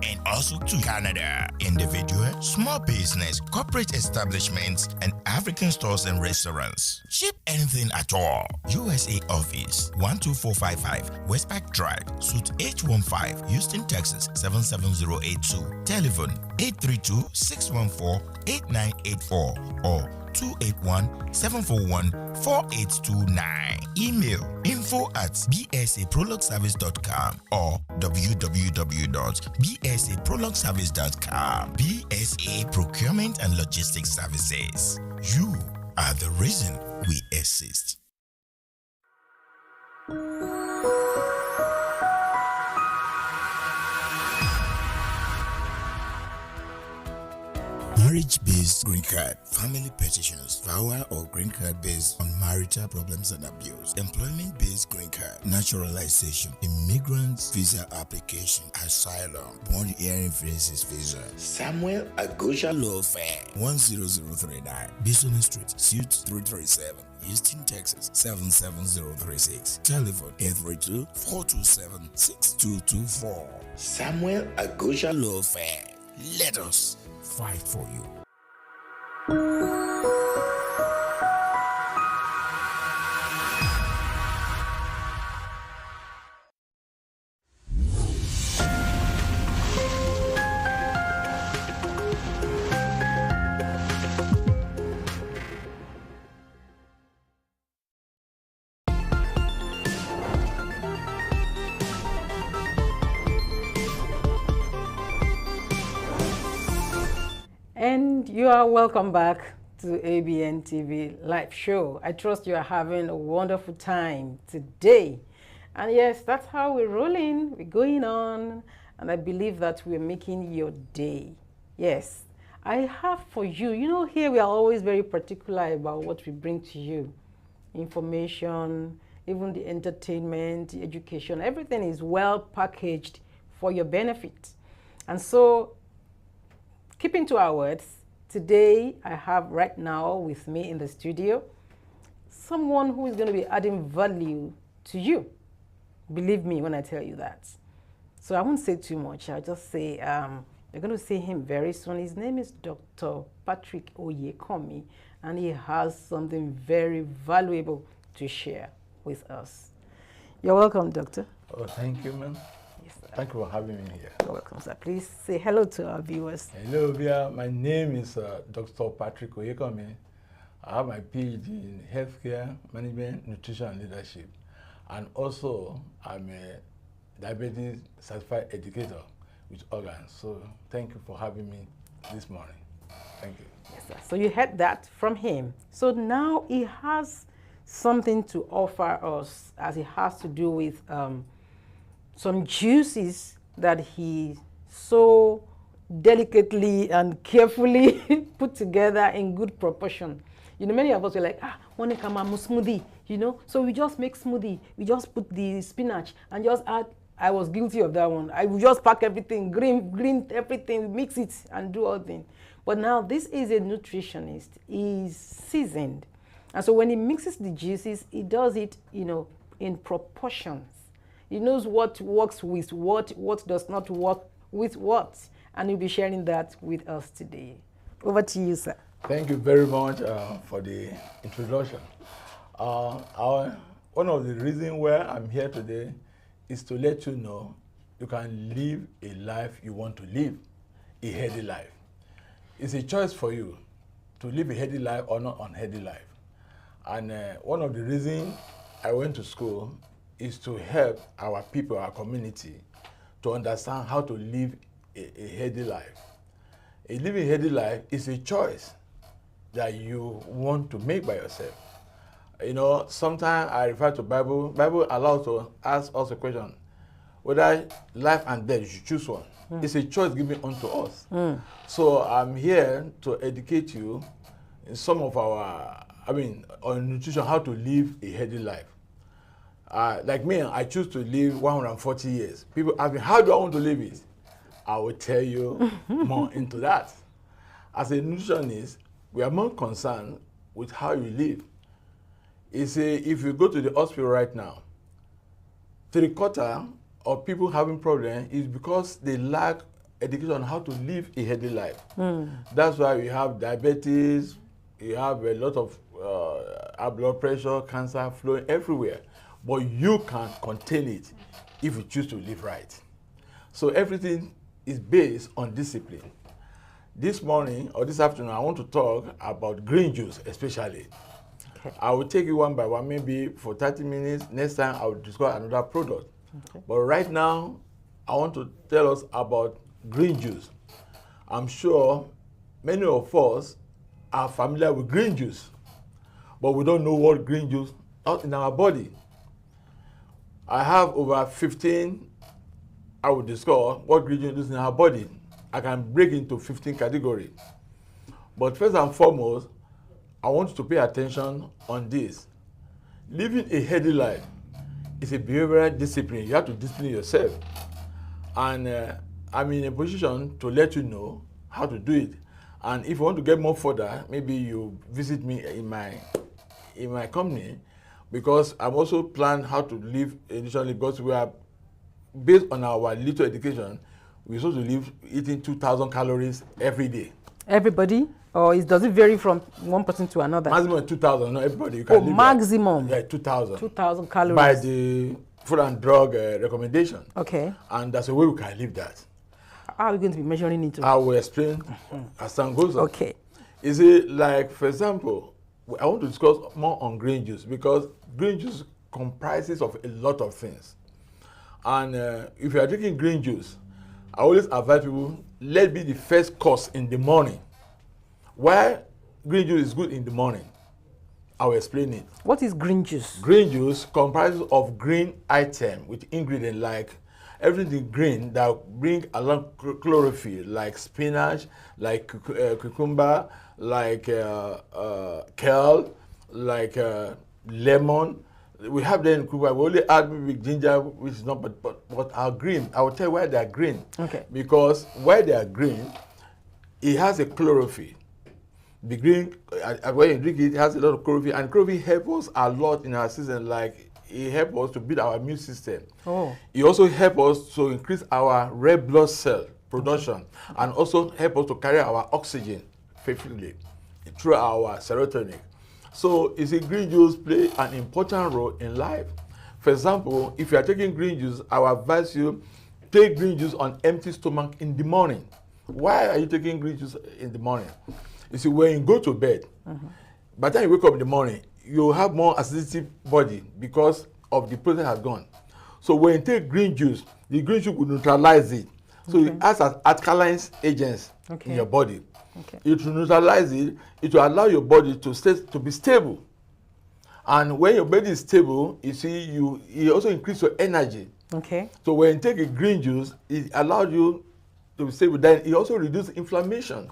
and also to Canada. Individual, small business, corporate establishments, and African stores and restaurants. Ship anything at all. USA office 12455 Westpac Drive, Suite H15, Houston, Texas 77082. Telephone 832-614-8984 or 281-741-4829. Email info@bsaprologueservice.com or www.bsaprologueservice.com. BSA Procurement and Logistics Services. You are the reason we exist. Marriage-based green card, family petitions, VAWA or green card based on marital problems and abuse, employment-based green card, naturalization, immigrants visa application, asylum, bond hearing faces visa. Samuel Agosha Law Firm, 10039, Bison Street, Suite 337. Houston, Texas 77036. Telephone 832-427-6224. Samuel Agosha Law Firm. Let us fight for you. And you are welcome back to Abntv live show. I trust you are having a wonderful time today. And yes, that's how we're rolling, we're going on, and I believe that we're making your day. Yes, I have for you, you know, here we are always very particular about what we bring to you. Information, even the entertainment, the education, everything is well packaged for your benefit. And so, keeping to our words, today I have right now with me in the studio someone who is going to be adding value to you. Believe me when I tell you that. So I won't say too much. I'll just say you're going to see him very soon. His name is Dr. Patrick Oyekomi, and he has something very valuable to share with us. You're welcome, Doctor. Oh, thank you, ma'am. Yes, sir. Thank you for having me here. You're welcome, sir. Please say hello to our viewers. Hello, Via. My name is Dr. Patrick Oyekomi. I have my PhD in healthcare, management, nutrition, and leadership. And also, I'm a diabetes certified educator with organs. So thank you for having me this morning. Thank you. Yes, sir. So you heard that from him. So now he has something to offer us as it has to do with some juices that he so delicately and carefully put together in good proportion. You know, many of us are like, one smoothie, you know, so we just make smoothie. We just put the spinach and just add. I was guilty of that one. I would just pack everything, green everything, mix it and do all things. But now this is a nutritionist. He's seasoned. And so when he mixes the juices, he does it, you know, in proportions. He knows what works with what does not work with what. And he'll be sharing that with us today. Over to you, sir. Thank you very much for the introduction. One of the reasons why I'm here today is to let you know you can live a life you want to live, a healthy life. It's a choice for you to live a healthy life or not unhealthy life. And one of the reasons I went to school is to help our people, our community, to understand how to live a healthy life. A living a healthy life is a choice that you want to make by yourself. You know, sometimes I refer to Bible. Bible allows to ask us a question, whether life and death, you should choose one. It's a choice given unto us. So I'm here to educate you in some of our, on nutrition, how to live a healthy life. Like me, I choose to live 140 years. People ask me, how do I want to live it? I will tell you more into that. As a nutritionist, we are more concerned with how you live. If you go to the hospital right now, 3/4 of people having problems is because they lack education on how to live a healthy life. That's why we have diabetes, you have a lot of high blood pressure, cancer flowing everywhere. But you can contain it if you choose to live right. So everything is based on discipline. This morning or this afternoon, I want to talk about green juice especially. Okay. I will take you one by one, maybe for 30 minutes. Next time, I will discuss another product. Okay. But right now, I want to tell us about green juice. I'm sure many of us are familiar with green juice, but we don't know what green juice is in our body. I have over 15, I will discuss what green juice is in our body. I can break into 15 categories. But first and foremost, I want you to pay attention on this. Living a healthy life is a behavioral discipline. You have to discipline yourself. And I'm in a position to let you know how to do it. And if you want to get more further, maybe you visit me in my company, because I'm also planning how to live initially, because we are based on our little education, we're supposed to live eating 2,000 calories every day. Everybody? Or does it vary from one person to another? Maximum 2,000, not everybody. You can live maximum? Yeah, 2,000. 2,000 calories. By the Food and Drug recommendation. Okay. And that's the way we can live that. How are we going to be measuring it? I will explain as time goes on. Okay. Is it like, for example, I want to discuss more on green juice, because green juice comprises of a lot of things. And if you are drinking green juice, I always advise people, let it be the first course in the morning. Why green juice is good in the morning? I will explain it. What is green juice? Green juice comprises of green item with ingredients like everything green that bring along chlorophyll, like spinach, like cucumber, like kale, like lemon. We have them in cucumber. We only add maybe ginger, which is not, but are green. I will tell you why they are green. Okay. Because why they are green, it has a chlorophyll. The green, when you drink it, it has a lot of chlorophyll, and chlorophyll helps us a lot in our system. Like, it helps us to build our immune system. Oh. It also helps us to increase our red blood cell production, and also help us to carry our oxygen faithfully through our serotonin. So, you see, green juice play an important role in life. For example, if you are taking green juice, I will advise you take green juice on empty stomach in the morning. Why are you taking green juice in the morning? You see, when you go to bed, by the time you wake up in the morning, you have more acidity body because of the protein has gone. So when you take green juice, the green juice will neutralize it. So it acts as alkaline agents in your body. Okay. It will neutralize it. It will allow your body to be stable. And when your body is stable, you see, it also increase your energy. Okay. So when you take a green juice, it allows you to be stable. Then it also reduces inflammation.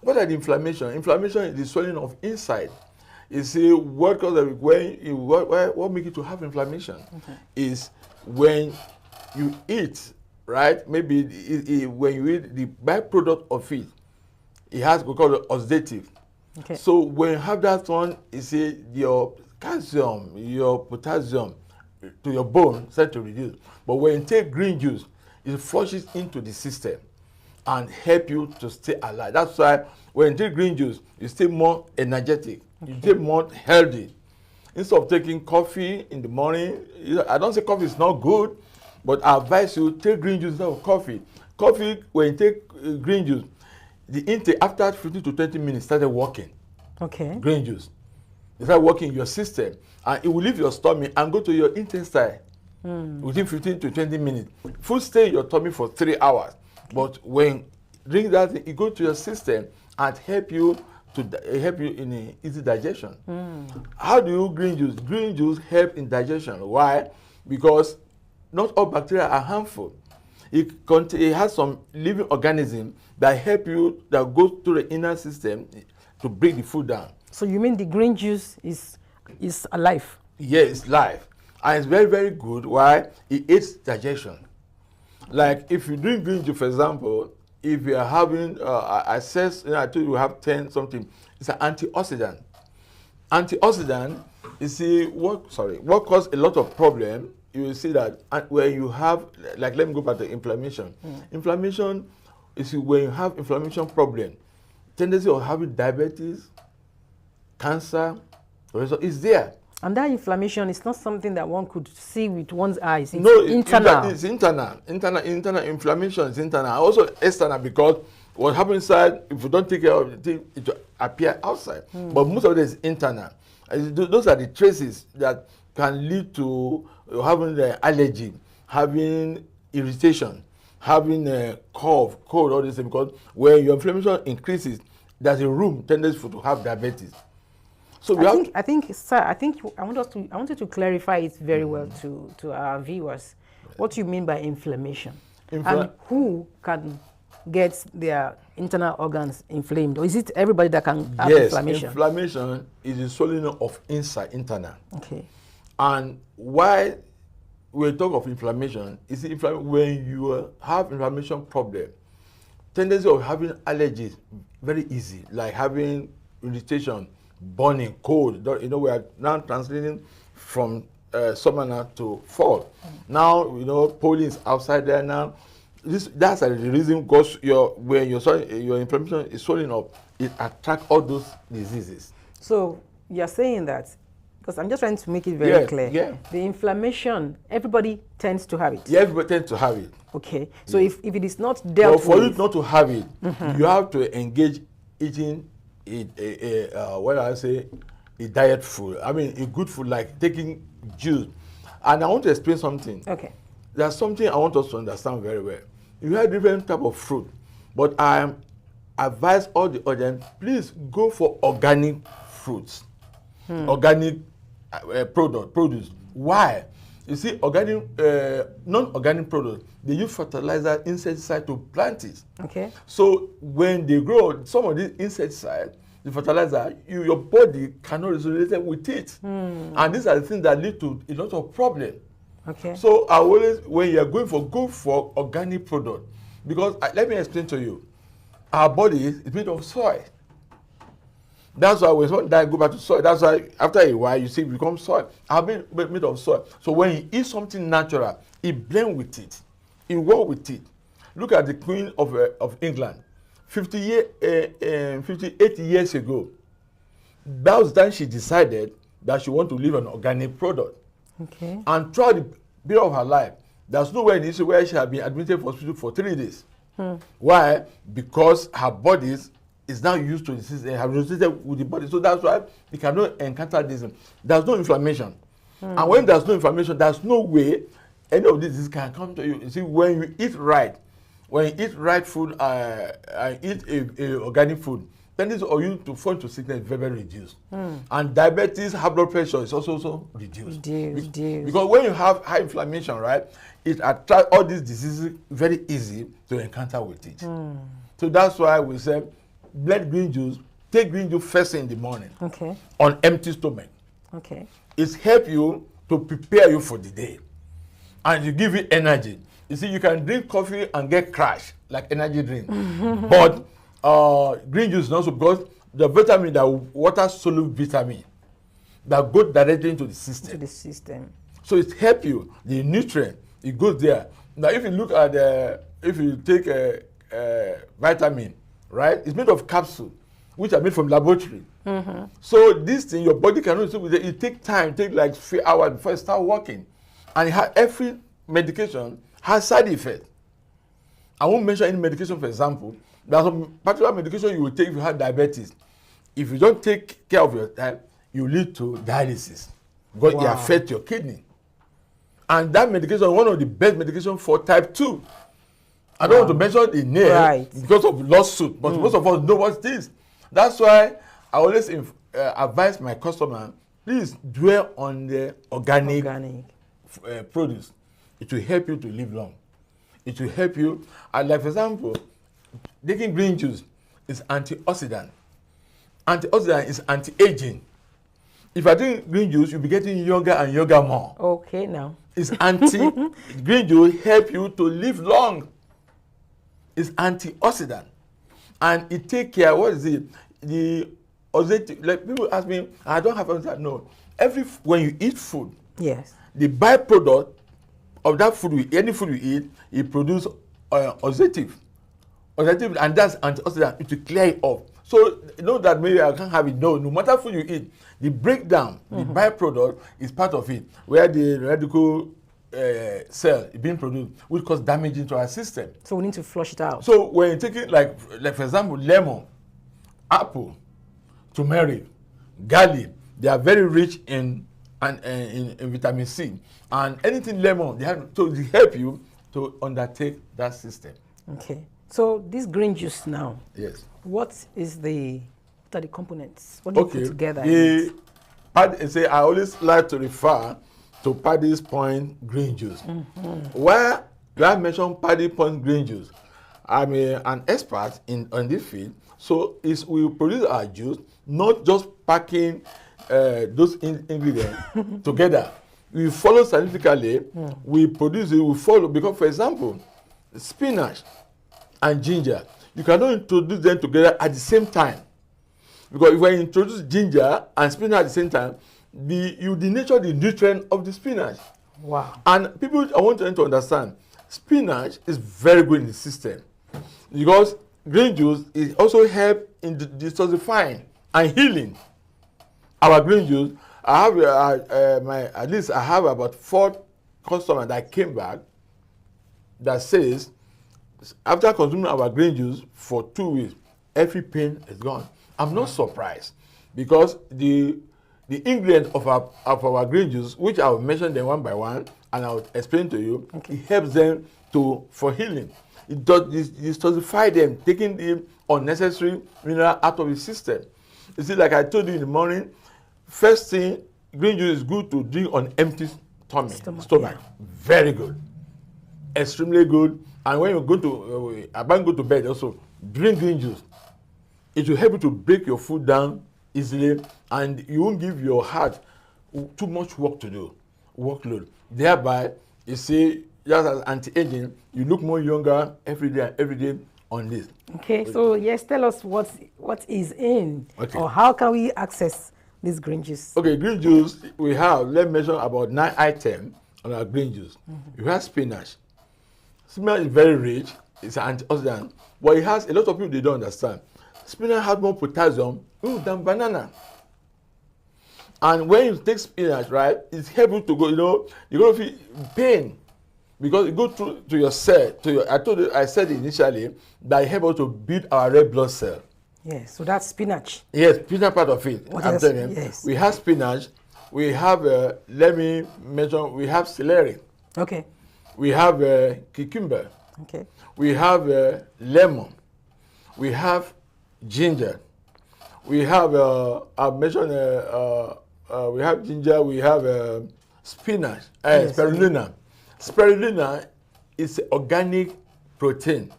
What are the inflammation? Inflammation is the swelling of inside. You see, what makes you to have inflammation is when you eat, right? Maybe when you eat, the byproduct of it, it has what we call it oxidative. Okay. So when you have that one, you see your calcium, your potassium to your bone start to reduce. But when you take green juice, it flushes into the system and help you to stay alive. That's why when you take green juice, you stay more energetic, you stay more healthy. Instead of taking coffee in the morning, I don't say coffee is not good, but I advise you take green juice instead of coffee. Coffee, when you take green juice, the intake after 15 to 20 minutes started working. Okay. Green juice. It started working in your system, and it will leave your stomach and go to your intestine within 15 to 20 minutes. Food stay in your tummy for 3 hours. But when drink that, it goes to your system and help you in easy digestion. How do you green juice? Green juice help in digestion. Why? Because not all bacteria are harmful. It has some living organism that help you, that goes through the inner system to break the food down. So you mean the green juice is alive? Yeah, it's live. And it's very, very good. Why? It aids digestion. Like if you drink green juice, for example, if you are having access, I told you have 10 something, it's an antioxidant. Antioxidant, you see, what causes a lot of problem, you will see that when you have, like let me go back to inflammation. Inflammation, you see, when you have inflammation problem, tendency of having diabetes, cancer, is there. And that inflammation is not something that one could see with one's eyes. It's internal. It's internal. Internal inflammation is internal. Also external, because what happens inside, if you don't take care of it, it will appear outside. But most of it is internal. Those are the traces that can lead to having the allergy, having irritation, having a cough, cold, all this, because when your inflammation increases, there's a room tendency to have diabetes. So I want you to clarify it very well to our viewers. What you mean by inflammation, and who can get their internal organs inflamed, or is it everybody that can have inflammation? Yes, inflammation is the swelling of internal. Okay. And why we talk of inflammation is when you have inflammation problem, tendency of having allergies very easy, like having irritation, burning, cold. You know, we are now translating from summer now to fall. Now, you know, pollen is outside there now. That's the reason, because when your inflammation is swelling up, it attracts all those diseases. So you're saying that, because I'm just trying to make it very clear. Yeah. The inflammation, everybody tends to have it. Yeah, everybody tends to have it. Okay. So if it is not dealt with, for you not to have it, you have to engage eating what I say, a diet food. I mean, a good food, like taking juice. And I want to explain something. Okay. There's something I want us to understand very well. You have different type of fruit, but I advise all the audience, please go for organic fruits, organic produce. Why? You see, organic, non-organic products, they use fertilizer, insecticide to plant it. Okay. So when they grow, some of these insecticide, the fertilizer, your body cannot resonate with it. And these are the things that lead to a lot of problems. Okay. So I always, when you are going for, go for organic product, because let me explain to you, our body is made of soil. That's why when someone dies, go back to soil. That's why after a while you see it becomes soil. Our body is made of soil. So when you eat something natural, it blends with it, it works with it. Look at the Queen of England, 58 years ago. That was the time she decided that she wanted to live an organic product. Okay. And throughout the period of her life, there's nowhere in Israel where she had been admitted for hospital for 3 days. Why? Because her body is now used to the system, have resisted with the body. So that's why you cannot encounter this. There's no inflammation. And when there's no inflammation, there's no way any of this can come to you. You see, when you eat right, food, eat a organic food, tendency of you to fall into sickness is very, very reduced. And diabetes, high blood pressure is also reduced. Because when you have high inflammation, right, it attracts all these diseases very easy to encounter with it. So that's why we say, blend green juice, take green juice first thing in the morning. Okay. On empty stomach. Okay. It helps you to prepare you for the day. And you give you energy. You see, you can drink coffee and get crash, like energy drink. But green juice is also, because the vitamin, the water soluble vitamin that goes directly into the system. So it helps you, the nutrient, it goes there. Now if you look at if you take a vitamin, right, it's made of capsule, which are made from laboratory. So this thing, your body cannot do with it. It takes time, take like 3 hours before it start working. And every medication has side effects. I won't mention any medication, for example. There's some particular medication you will take if you have diabetes. If you don't take care of your time, you lead to dialysis, because it affects your kidney. And that medication is one of the best medications for type 2. I don't want to mention the name because of lawsuit, but most of us know what it is. That's why I always advise my customer, please dwell on the organic produce. It will help you to live long. It will help you. And like for example, taking green juice is antioxidant. Antioxidant is anti-aging. if I drink green juice, you'll be getting younger and younger more. Okay, now. It's green juice help you to live long. It's antioxidant. And it take care, what is it? The oxidative, like people ask me, I don't have that. No. When you eat food, yes, the byproduct of that food, any food you eat, it produces oxidative, and that's antioxidant. It will clear it off. So you know that maybe I can't have it. No matter food you eat, the breakdown, the byproduct is part of it, where the radical cell is being produced, which cause damage into our system. So we need to flush it out. So when you take it like for example, lemon, apple, turmeric, garlic, they are very rich in vitamin C, and anything lemon, they have to help you to undertake that system. Okay. So this green juice now. Yes. What are the components? What do you put together? I always like to refer to Paddy's Point green juice. Where you have mentioned Paddy Point green juice, I'm an expert on this field. So we produce our juice, not just packing those ingredients together. We follow scientifically. We produce it. We follow because, for example, spinach and ginger, you cannot introduce them together at the same time. Because if I introduce ginger and spinach at the same time, you denature the nutrient of the spinach. Wow. And people, I want them to understand, spinach is very good in the system because green juice is also help in detoxifying and healing. Our green juice, I have at least I have about 4 customers that came back that says after consuming our green juice for 2 weeks, every pain is gone. I'm not surprised because the ingredients of our green juice, which I will mention them one by one, and I will explain to you, it helps them for healing. It detoxify them, taking the unnecessary mineral out of the system. You see, like I told you in the morning, first thing, green juice is good to drink on empty stomach. Yeah. Very good, extremely good. And when you go to bed, also drink green juice. It will help you to break your food down easily, and you won't give your heart too much work to do, workload. Thereby, you see, just as anti-aging, you look more younger every day on this. Okay, so yes, tell us what is in, or how can we access this green juice? Okay, green juice, we have, let's mention about 9 items on our green juice. You have spinach. Spinach is very rich, it's an antioxidant, but it has a lot of people they don't understand. Spinach has more potassium than banana. And when you take spinach, right, it's helpful to go, you're going to feel pain because it goes through to your cell. I said initially that it helps to build our red blood cell. Yes, so that's spinach. Yes, spinach part of it. What I'm else? telling you. Yes. We have spinach. We have, let me mention, we have celery. Okay. We have cucumber. Okay. We have lemon. We have ginger. We have I mentioned we have ginger. We have spinach. Spirulina. Spirulina is an organic protein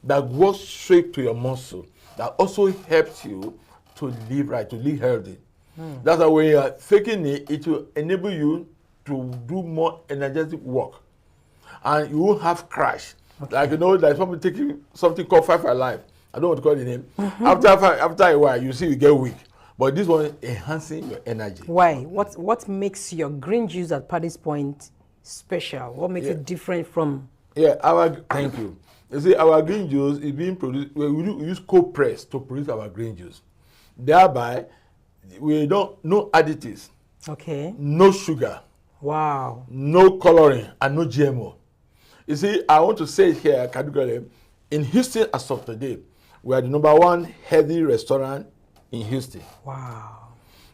that goes straight to your muscle. That also helps you to live right, to live healthy. That's why when you are taking it, it will enable you to do more energetic work, and you won't have crash. Like there's somebody taking something called 5 Alive. I don't want to call the name. After a while, you see you get weak. But this one enhancing your energy. Why? What makes your green juice at Paddy's Point special? What makes it different from? Yeah, thank you. You see, our green juice is being produced. We use cold press to produce our green juice. Thereby, no additives. Okay. No sugar. Wow. No coloring and no GMO. You see, I want to say here categorically, in Houston as of today, we are the #1 healthy restaurant in Houston. Wow.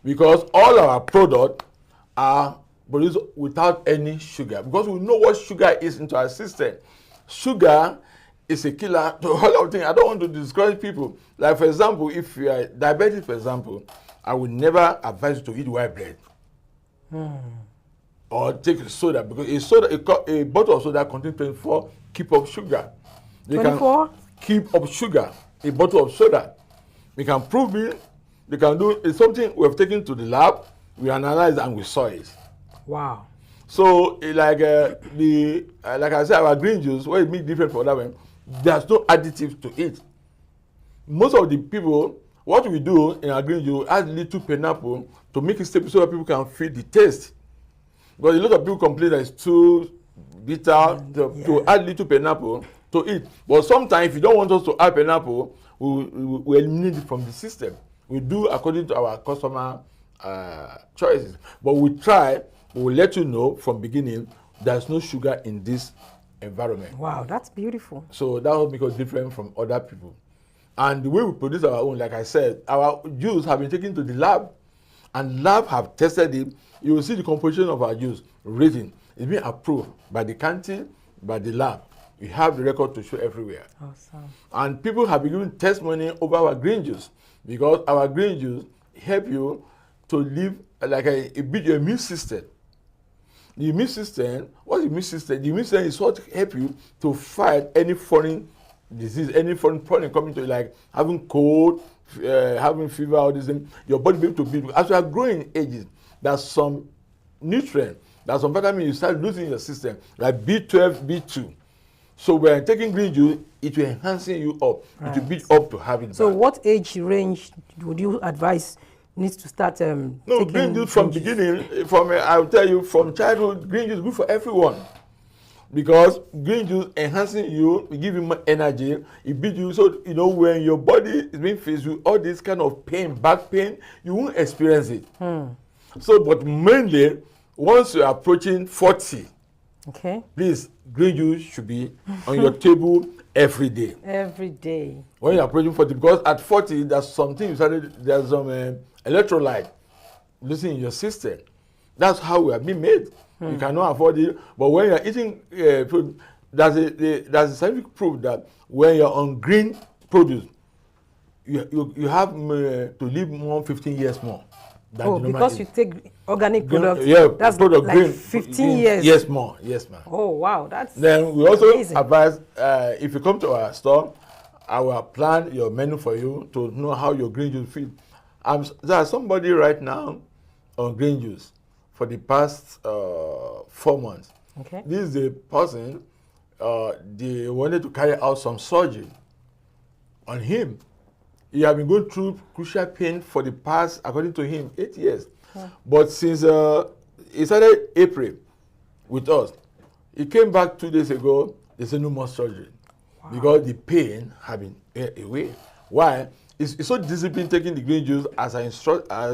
Because all our products are produced without any sugar. Because we know what sugar is into our system. Sugar is a killer to all of things. I don't want to discourage people. Like, for example, if you are diabetic, for example, I would never advise you to eat white bread. Or take soda, because a bottle of soda contains 24 cups of sugar. 24? Cups of sugar, a bottle of soda. We can prove it. They can do it's something we have taken to the lab. we analyzed and we saw it. Wow. So like like I said, our green juice, what it makes different from that one, there's no additives to it. Most of the people, what we do in our green juice, add little pineapple to make it stable so that people can feel the taste. Because a lot of people complain that it's too bitter to add little pineapple to it. But sometimes if you don't want us to add pineapple, we eliminate it from the system. We do according to our customer choices. But we try, we'll let you know from beginning, there's no sugar in this environment. Wow, that's beautiful. So that will make us different from other people. And the way we produce our own, like I said, our juice have been taken to the lab, and lab have tested it. You will see the composition of our juice rating. It's been approved by the county, by the lab. We have the record to show everywhere. Awesome. And people have been giving testimony over our green juice, because our green juice help you to live like a bit your immune system. The immune system, what's the immune system? The immune system is what help you to fight any foreign disease, any foreign problem coming to you, like having cold, having fever, all these things. Your body be able to build. As you are growing in ages, there's some nutrient, there's some vitamin you start losing in your system, like B12, B2. So when you're taking green juice, it will enhancing you up. Right. It will build up to have it. So back. what age range would you advise needs to start taking green juice from beginning? I'll tell you, from childhood, green juice is good for everyone. Because green juice enhancing you, it give you more energy, it builds you, so you know when your body is being faced with all this kind of pain, back pain, you won't experience it. So, but mainly, once you're approaching 40, okay, please, green juice should be on your table every day. Every day. When you're approaching 40, because at 40, there's something you started, there's some electrolyte losing in your system. That's how we have been made. You cannot afford it. But when you're eating food, there's a scientific proof that when you're on green produce, you have to live more 15 years more. Oh, because you take organic products. Yeah, that's product like green, 15 years. Yes, more. Yes, ma'am. Oh, wow, that's Then we also amazing. advise if you come to our store, I will plan your menu for you to know how your green juice feels. There's somebody right now on green juice for the past 4 months. Okay. This is a person, they wanted to carry out some surgery on him. He has been going through crucial pain for the past, according to him, 8 years. Yeah. But since he started April with us, he came back 2 days ago, they said no more surgery. Wow. Because the pain had been away. Why? It's so disciplined taking the green juice as I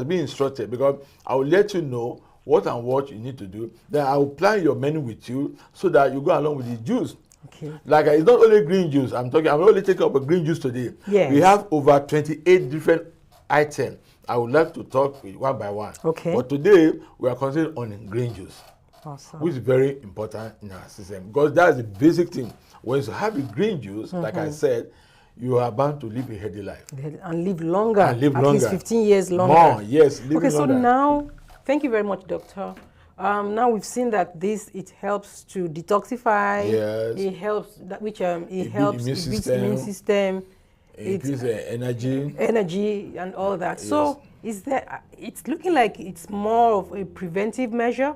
been instructed, because I will let you know what and what you need to do. Then I will plan your menu with you so that you go along with the juice. Okay. Like it's not only green juice. I'm only taking up a green juice today. Yes. We have over 28 different items. I would like to talk with one by one. Okay. But today we are concentrating on green juice. Awesome. Which is very important in our system, because that's the basic thing. When you have a green juice, like I said, you are bound to live a healthy life. And live longer. And live at longer. least 15 years longer. More, yes. Okay, so longer. Now, thank you very much, doctor. Now we've seen that it helps to detoxify. Yes. It helps it helps immune system. It gives energy and all that. Yes. So it's looking like it's more of a preventive measure.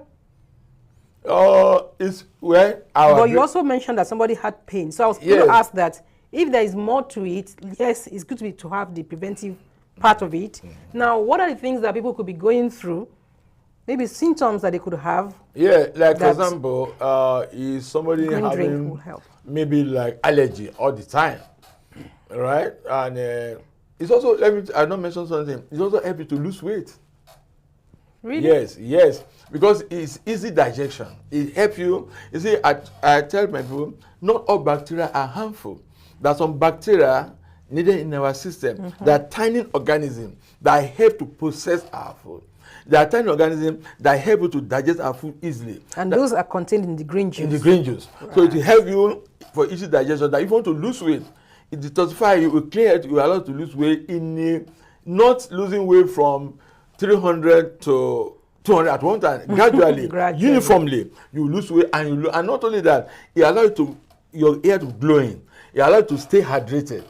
But you also mentioned that somebody had pain. So I was going to ask that if there is more to it, yes, it's good to have the preventive part of it. Now, what are the things that people could be going through? Maybe symptoms that they could have. Yeah, like for example, is somebody having maybe like allergy all the time, right? And it's also, I don't mention something, it's also help you to lose weight. Really? Yes, because it's easy digestion. It helps you. You see, I tell my people, not all bacteria are harmful. There's some bacteria needed in our system. There are tiny organisms that help to process our food. There are tiny organisms that help you to digest our food easily. And those are contained in the green juice. In the green juice. Right. So it will help you for easy digestion. That if you want to lose weight, it detoxifies you, will clear it, you allow you to lose weight in not losing weight from 300 to 200 at one time. Gradually, uniformly, you lose weight, and not only that, it allows you your hair to glowing. It allows you to stay hydrated.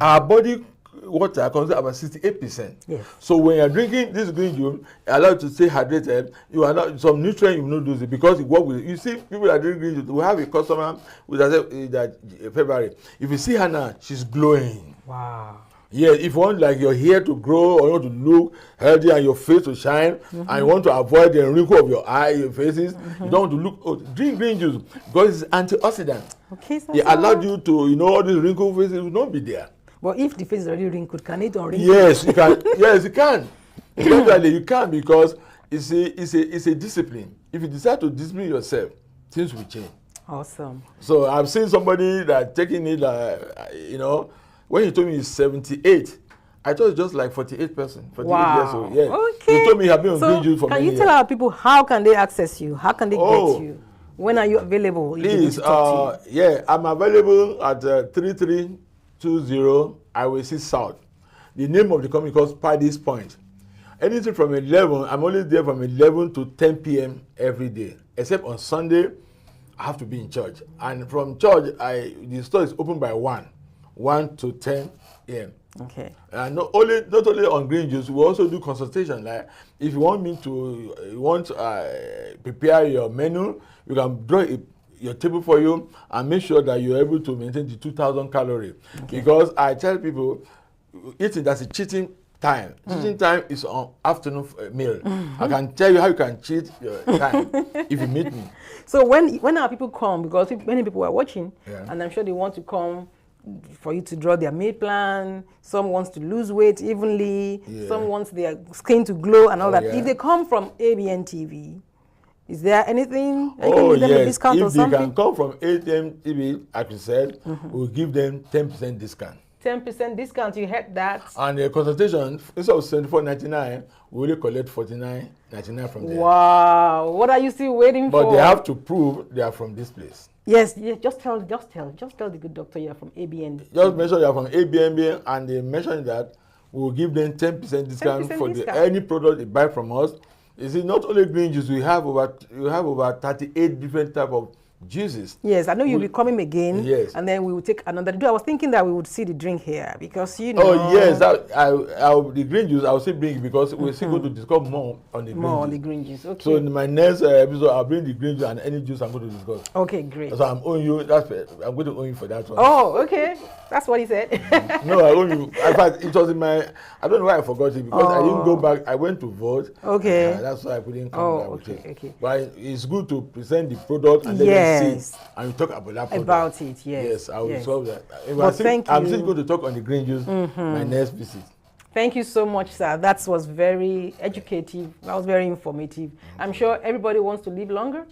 Our body water contains about 68%. Yes. So when you're drinking this green juice, allowed to stay hydrated, you are not some nutrient you will not lose it because it work with. You see, people that drink green juice. We have a customer with that February. If you see her now, she's glowing. Wow. Yeah, if you want like your hair to grow or you want to look healthy and your face to shine, and you want to avoid the wrinkle of your eye, your faces, you don't want to look. Drink green juice because it's antioxidant. Okay, so it allowed you to, all these wrinkle faces will not be there. But if the face is already wrinkled, can it unwrinkle? Yes, you can. Yes, you can. Eventually, you can because it's a discipline. If you decide to discipline yourself, things will change. Awesome. So I've seen somebody that taking it, when he told me he's 78, I thought it's just like 48 person, 48 years old. Yeah. Okay. He told me he had been on green juice for many years. Can you tell our people how can they access you? How can they get you? When are you available? Please, I'm available at 3320 IWC South. The name of the company is called Paddy's Point. Anything from 11, I'm only there from 11 to 10 p.m. every day, except on Sunday, I have to be in church. And from church, the store is open by 1 to 10 a.m. Okay. And not only on green juice, we also do consultation. Like if you want me to prepare your menu, we can draw your table for you and make sure that you're able to maintain the 2,000 calories. Okay. Because I tell people, eating that's a cheating time. Cheating time is on afternoon meal. I can tell you how you can cheat your time if you meet me. So when our people come, because many people are watching, and I'm sure they want to come for you to draw their meal plan. Some wants to lose weight evenly. Some wants their skin to glow and all that. If they come from Abntv, is there anything? Oh, them a discount if or something? They can come from Abntv, like you said, we'll give them 10% discount. 10% discount, you heard that. And the consultation, instead of $74.99, we only collect $49.99 from there. Wow, what are you still waiting for? But they have to prove they are from this place. Yes, just tell the good doctor you are from ABN. Just mention you are from ABN, and they mention that we will give them 10% discount for any product they buy from us. You see, not only green juice, we have over 38 different type of juices. Yes, I know you'll be coming again. Yes. And then we will take another. I was thinking that we would see the drink here because Oh yes, the green juice I'll still bring it because we're still going to discuss more on the green juice. More on the green juice. Okay. So in my next episode, I'll bring the green juice and any juice I'm going to discuss. Okay, great. So I'm going to owe you for that one. Oh, okay. That's what he said. No, I owe you. In fact, it was in my. I don't know why I forgot it because I didn't go back. I went to vote. Okay. That's why I couldn't come back with it. Okay. But it's good to present the product and let them see and you talk about that product. About it, yes. Yes, I will solve that. I'm still going to talk on the green juice my next visit. Thank you so much, sir. That was very educative. That was very informative. I'm sure everybody wants to live longer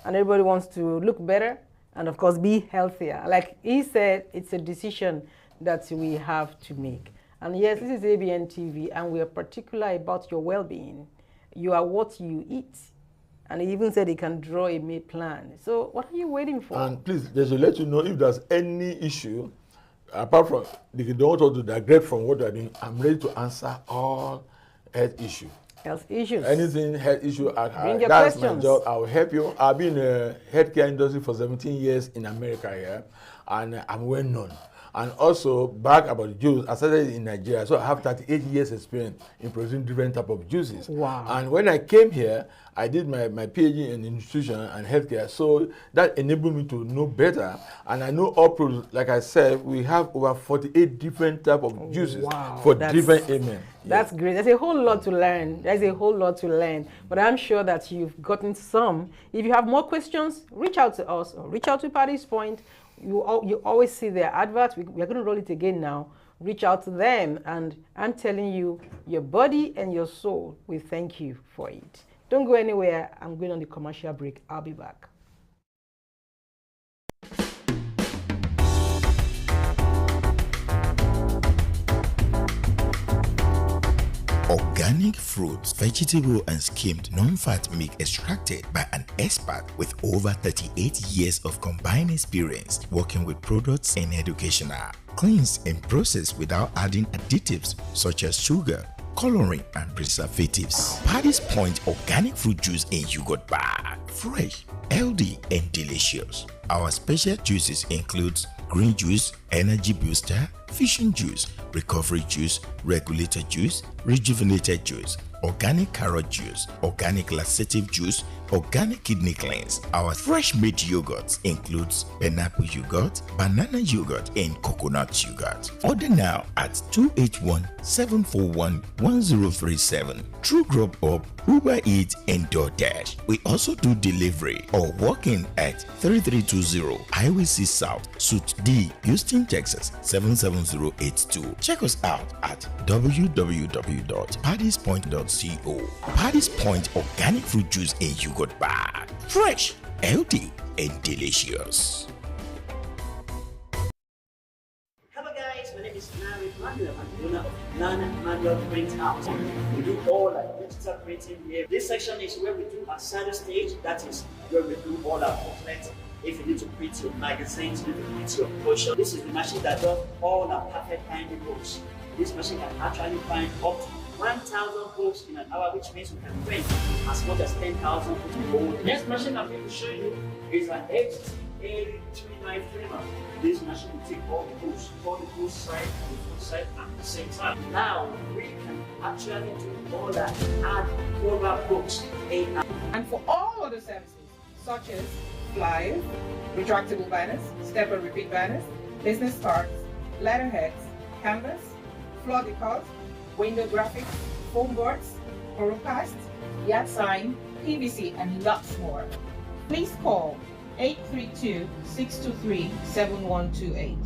and everybody wants to look better and, of course, be healthier. Like he said, it's a decision that we have to make. And yes, this is Abntv, and we are particular about your well-being. You are what you eat. And he even said he can draw a meal plan. So what are you waiting for? And please, they should let you know if there's any issue, apart from they don't want to digress from what they're doing. I'm ready to answer all health issues. Health issues. Anything health issue, Bring your that's questions. my job. I will help you. I've been in the healthcare industry for 17 years in America here, and I'm well known. And also, back about the juice, I started in Nigeria, so I have 38 years experience in producing different type of juices. Wow. And when I came here, I did my PhD in nutrition and healthcare, so that enabled me to know better. And I know all products, like I said, we have over 48 different type of juices for different ailments. That's great. There's a whole lot to learn. But I'm sure that you've gotten some. If you have more questions, reach out to us or reach out to Paddy's Point. You always see their adverts. We're going to roll it again now. Reach out to them, and I'm telling you, your body and your soul will thank you for it. Don't go anywhere. I'm going on the commercial break. I'll be back. Organic fruits, vegetable and skimmed non-fat milk extracted by an expert with over 38 years of combined experience working with products and educational. Cleansed and processed without adding additives such as sugar, coloring and preservatives. Paddy's Point organic fruit juice in yogurt bar. Fresh, healthy and delicious. Our special juices includes green juice, energy booster, fusion juice, recovery juice, regulator juice, rejuvenated juice, organic carrot juice, organic laxative juice, organic kidney cleanse. Our fresh made yogurt includes pineapple yogurt, banana yogurt, and coconut yogurt. Order now at 281-741-1037. True Grub Up, Uber Eats, and DoorDash. We also do delivery or walk-in at 3320 Highway C South, Suite D, Houston, Texas 77082. Check us out at www.paddyspoint.co. Paddy's Point Organic Fruit Juice and Yogurt Bar. Fresh, healthy, and delicious. Hello guys, my name is Abntv Usa of Manual Print House. We do all like digital printing here. This section is where we do our shadow stage. That is where we do all our booklets. If you need to print your magazines, you need to print your brochure. This is the machine that does all our perfect binding books. This machine can actually bind up to 1,000 books in an hour, which means we can print as much as 10,000 books. The next machine I'm going to show you is an HA39 framer. This machine will take all the books side and the full side at the same time. Now we can actually do all that add cover books. And for all other services, such as flyers, retractable banners, step and repeat banners, business cards, letterheads, canvas, floor decals, window graphics, foam boards, Coropasts, yard sign, PVC, and lots more. Please call 832-623-7128.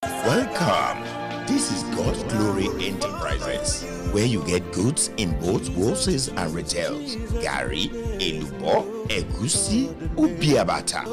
Welcome. This is God's Glory Enterprises, where you get goods in both wholesales and retails. Gari, elubo, egusi, ubiabata.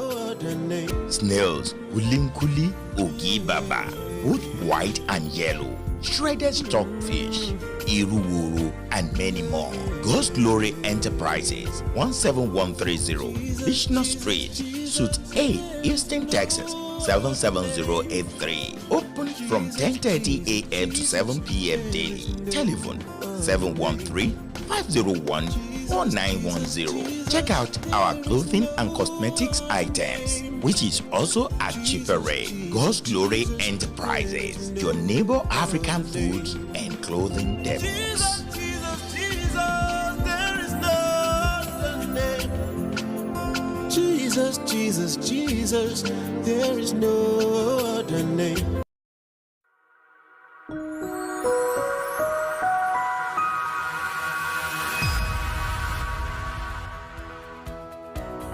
Snails, ulinkuli, ugi baba, both white and yellow. Shredded stockfish, iruwuru, and many more. God's Glory Enterprises, 17130 Bishna Street, Suite A, Houston, Texas 77083. Open from 10:30 a.m. to 7 p.m. daily. Telephone 713-501-4910. Check out our clothing and cosmetics items, which is also at cheaper rate. God's Glory Enterprises, your neighbor African foods and clothing depots. Jesus, Jesus, Jesus, there is no other name.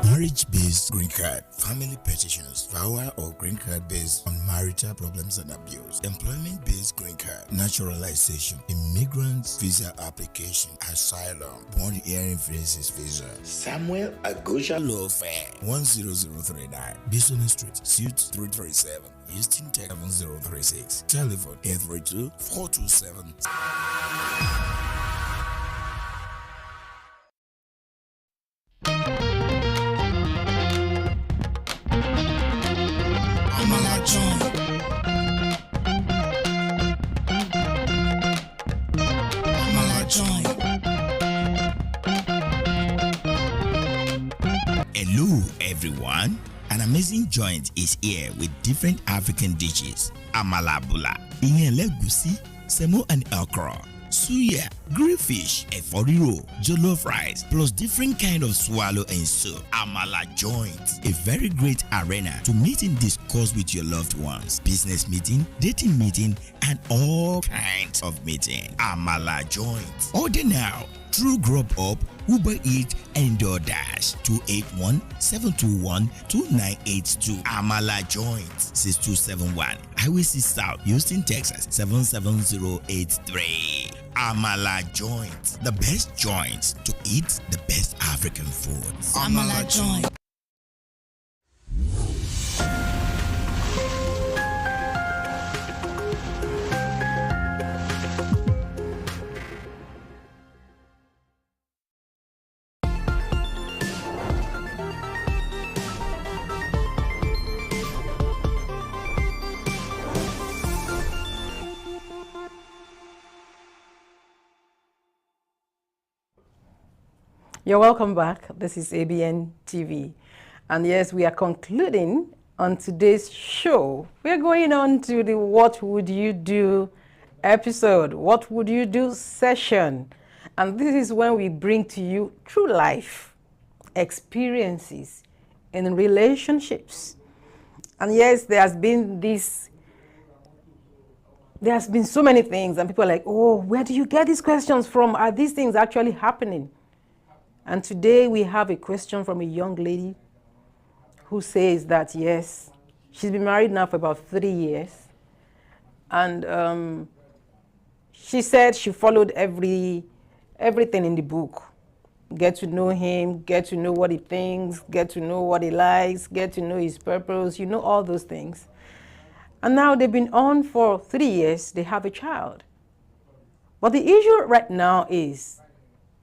Marriage-based green card, family petitions, VAWA or green card based on marital problems and abuse, employment-based green card, naturalization, immigrants visa application, asylum, bond hearing visas visa. Samuel Agosha Law Firm, 10039, Business Street, Suite 337, Houston, Texas 7036. Telephone 832-427. Hello everyone, an amazing joint is here with different African dishes. Amala bula, iyan legusi, semo and okra, suya, grilled fish, eforiro, jollof rice, plus different kind of swallow and soup. Amala joint, a very great arena to meet and discuss with your loved ones, business meeting, dating meeting, and all kinds of meeting. Amala joint. Order now. True Grub Up, Uber Eats, and DoorDash. 281-721-2982. Amala Joint 6271 Highway C South, Houston, Texas 77083. Amala Joint, the best joints to eat the best African food. Amala Joint. You're welcome back. This is ABN TV. And yes, we are concluding On today's show, we're going on to the What Would You Do episode, What Would You Do session. And this is when we bring to you true life experiences in relationships. And yes, there has been so many things, and people are like, oh, where do you get these questions from? Are these things actually happening? And today we have a question from a young lady who says that, yes, she's been married now for about 3 years. And she said she followed everything in the book. Get to know him, get to know what he thinks, get to know what he likes, get to know his purpose, all those things. And now they've been on for 3 years, they have a child. But the issue right now is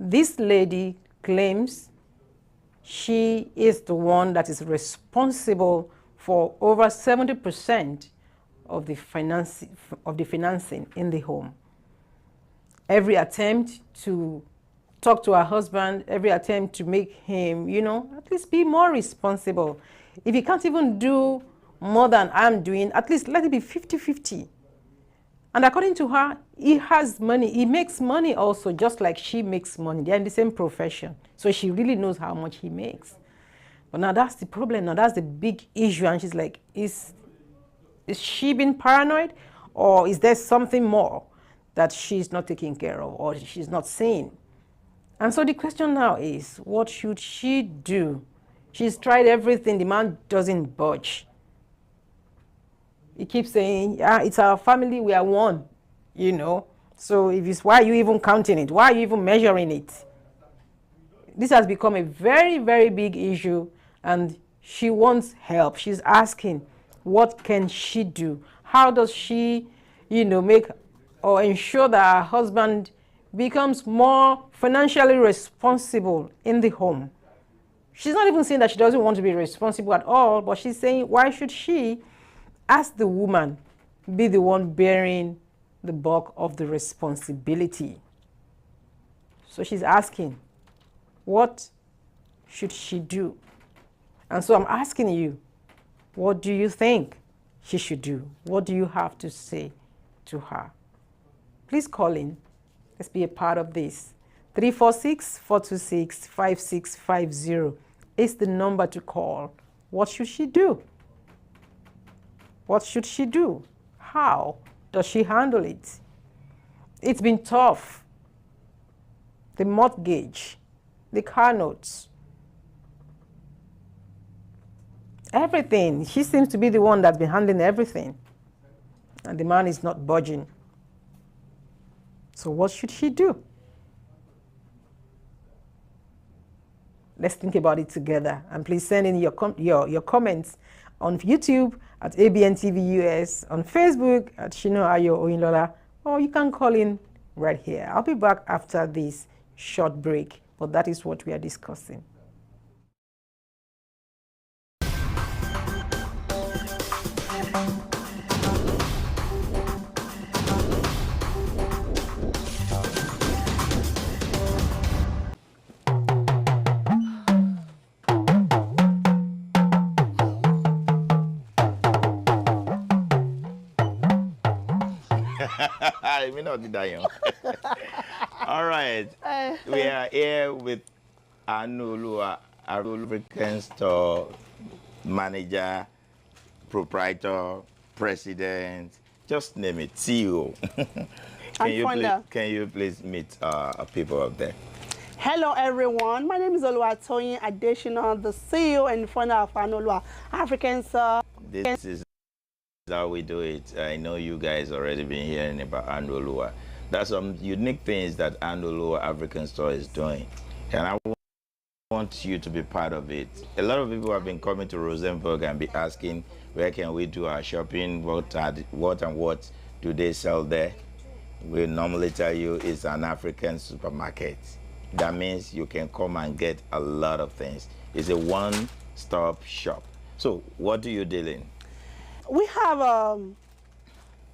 this lady claims she is the one that is responsible for over 70% of the financing in the home. Every attempt to talk to her husband, every attempt to make him, at least be more responsible. If he can't even do more than I'm doing, at least let it be 50-50. And according to her, he has money. He makes money also, just like she makes money. They're in the same profession. So she really knows how much he makes. But now that's the problem. Now that's the big issue. And she's like, is she being paranoid? Or is there something more that she's not taking care of or she's not seeing? And so the question now is, what should she do? She's tried everything. The man doesn't budge. He keeps saying, yeah, it's our family, we are one, So if it's, why are you even counting it? Why are you even measuring it? This has become a very, very big issue, and she wants help. She's asking, what can she do? How does she, make or ensure that her husband becomes more financially responsible in the home? She's not even saying that she doesn't want to be responsible at all, but she's saying, why should she, as the woman, be the one bearing the bulk of the responsibility? So she's asking, what should she do? And so I'm asking you, what do you think she should do? What do you have to say to her? Please call in. Let's be a part of this. 346-426-5650 is the number to call. What should she do? What should she do? How does she handle it? It's been tough. The mortgage, the car notes, everything. She seems to be the one that's been handling everything. And the man is not budging. So what should she do? Let's think about it together. And please send in your comments on YouTube at Abntv US, on Facebook at SHINA Ayo OYINLOLA, or you can call in right here. I'll be back after this short break, but that is what we are discussing. I may not be that young. All right. We are here with OYINLOLA, a lubricant store manager, proprietor, president, just name it, CEO. Can you please meet people up there? Hello everyone, my name is Oluwatoyin Adesina, the CEO and founder of OYINLOLA African Store. This is how we do it. I know you guys already been hearing about OYINLOLA. There's some unique things that OYINLOLA African Store is doing, and I want you to be part of it. A lot of people have been coming to Rosenberg and be asking, where can we do our shopping? What do they sell there? We normally tell you it's an African supermarket. That means you can come and get a lot of things. It's a one-stop shop. So what do you deal in? We have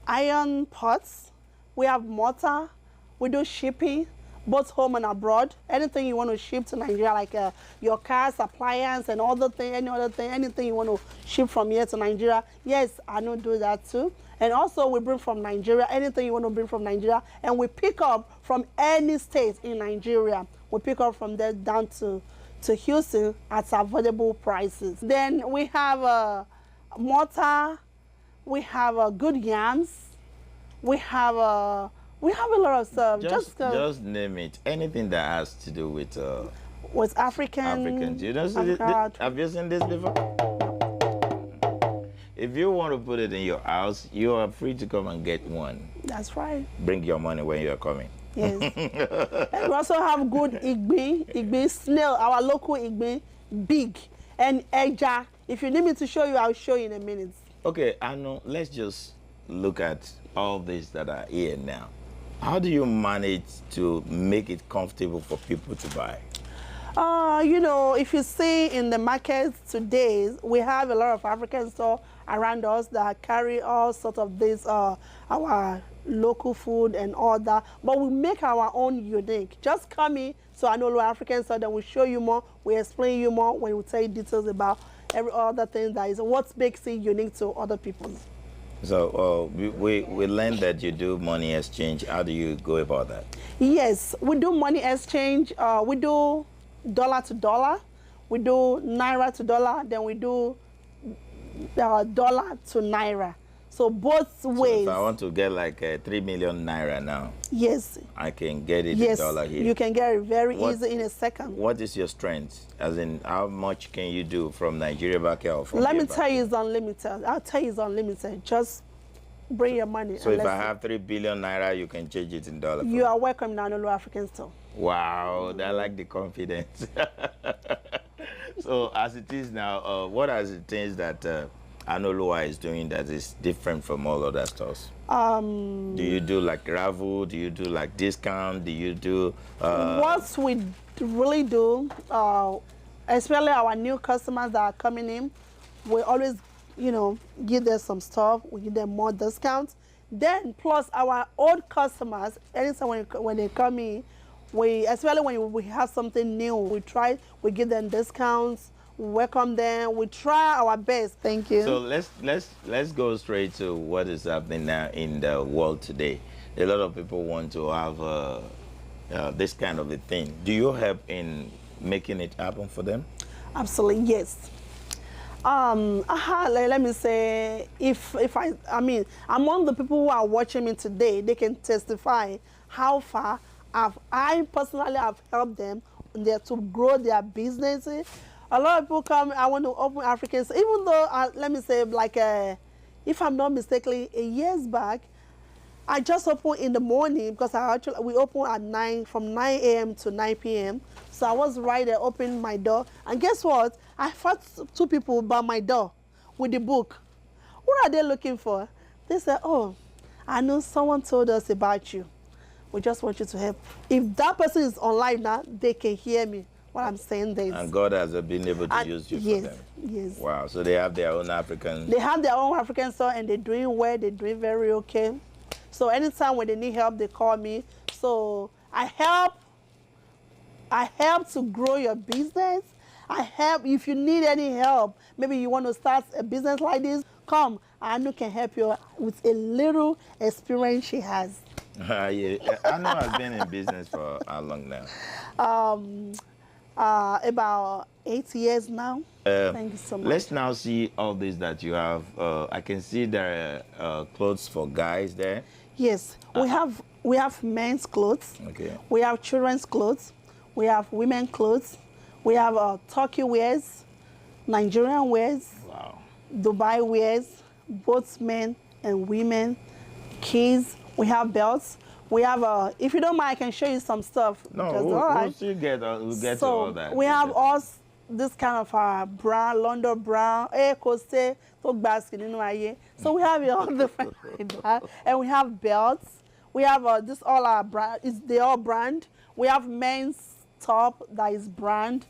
iron pots, we have mortar, we do shipping, both home and abroad. Anything you want to ship to Nigeria, like your cars, appliance, and other thing, any other thing, anything you want to ship from here to Nigeria, yes, I know do that too. And also we bring from Nigeria, anything you want to bring from Nigeria, and we pick up from any state in Nigeria. We pick up from there down to Houston at affordable prices. Then we have mortar, we have good yams, we have a lot of stuff. Just name it. Anything that has to do with African. You know, have you seen this before? If you want to put it in your house, you are free to come and get one. That's right. Bring your money when you're coming. Yes. And we also have good igbe snail, our local igbe, big, and eja. If you need me to show you, I'll show you in a minute. Okay, Anu, let's just look at all these that are here now. How do you manage to make it comfortable for people to buy? You know, if you see in the markets today, we have a lot of African stores around us that carry all sorts of this, our local food and all that, but we make our own unique. Just come in to Anolo African store, then we'll show you more, we explain you more when we tell you details about every other thing that is what makes it unique to other people. So we learned that you do money exchange. How do you go about that? Yes, we do money exchange. We do dollar to dollar, we do naira to dollar, then we do dollar to naira. So both ways. So if I want to get like 3 million naira now, yes, I can get it in dollar here. You can get it very easy in a second. What is your strength? As in, how much can you do from Nigeria back here? Or from Let me tell you, it's unlimited. I'll tell you, it's unlimited. Just bring your money. So if I have 3 billion naira, you can change it in dollar. You are welcome now, Anolo African store. Wow, I like the confidence. So as it is now, what are the things that Anolo is doing that is different from all other stores? Do you do like raffle? Do you do like discount? Do you do... What we really do, especially our new customers that are coming in, we always, you know, give them some stuff. We give them more discounts. Then plus our old customers, anytime when they come in, especially when we have something new, we give them discounts, we welcome them, we try our best. Thank you. So let's go straight to what is happening now in the world today. A lot of people want to have this kind of a thing. Do you help in making it happen for them? Absolutely, yes. Let me say, I mean, among the people who are watching me today, they can testify how far I personally have helped them to grow their businesses. A lot of people come, I want to open Africans, even though, let me say, like, if I'm not mistaken, a years back, I just opened in the morning because we open at 9, from 9 a.m. to 9 p.m. So I was right there, opening my door. And guess what? I found 2 people by my door with the book. What are they looking for? They said, oh, I know someone told us about you. We just want you to help. If that person is online now, they can hear me. What I'm saying this. And God has been able to use you for them. Yes. Wow. So they have their own African. They have their own African store and they're doing well. They're doing very okay. So anytime when they need help, they call me. So I help to grow your business. I help if you need any help. Maybe you want to start a business like this. Come, Anu can help you with a little experience she has. Yeah. Anu has been in business for how long now? About 8 years now. Thank you so much. Let's now see all this that you have. I can see there are clothes for guys there. Yes, we have men's clothes. Okay. We have children's clothes. We have women's clothes. We have Turkey wears, Nigerian wears, wow, Dubai wears, both men and women, kids. We have belts. We have if you don't mind, I can show you some stuff. No, we'll still get to all that. We have all this kind of brown, London brown, Coste, so we have all different like that. And we have belts. We have this all our brand. They all brand. We have men's top that is brand,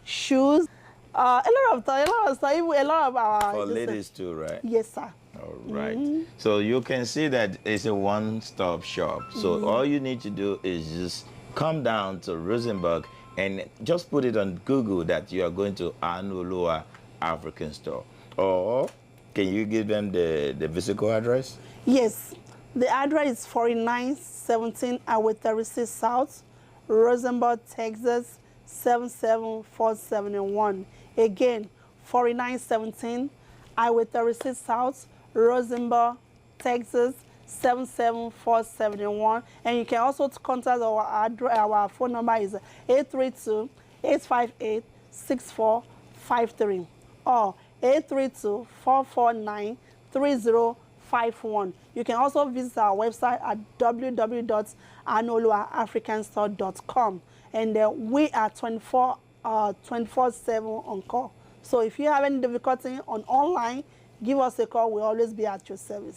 shoes, a lot of stuff, a lot of our. For ladies too, right? Yes, sir. All right. So you can see that it's a one-stop shop. So all you need to do is just come down to Rosenberg and just put it on Google that you are going to OYINLOLA African Store. Or can you give them the physical address? Yes, the address is 4917 Highway 36 South, Rosenberg, Texas 77471. Again, 4917 Highway 36 South, Rosenberg, Texas 77471. And you can also contact our phone number is 832-858-6453 or 832-449-3051. You can also visit our website at www.oynlolaafricanstore.com. And we are 24/7 on call. So if you have any difficulty on online, give us a call. We'll always be at your service.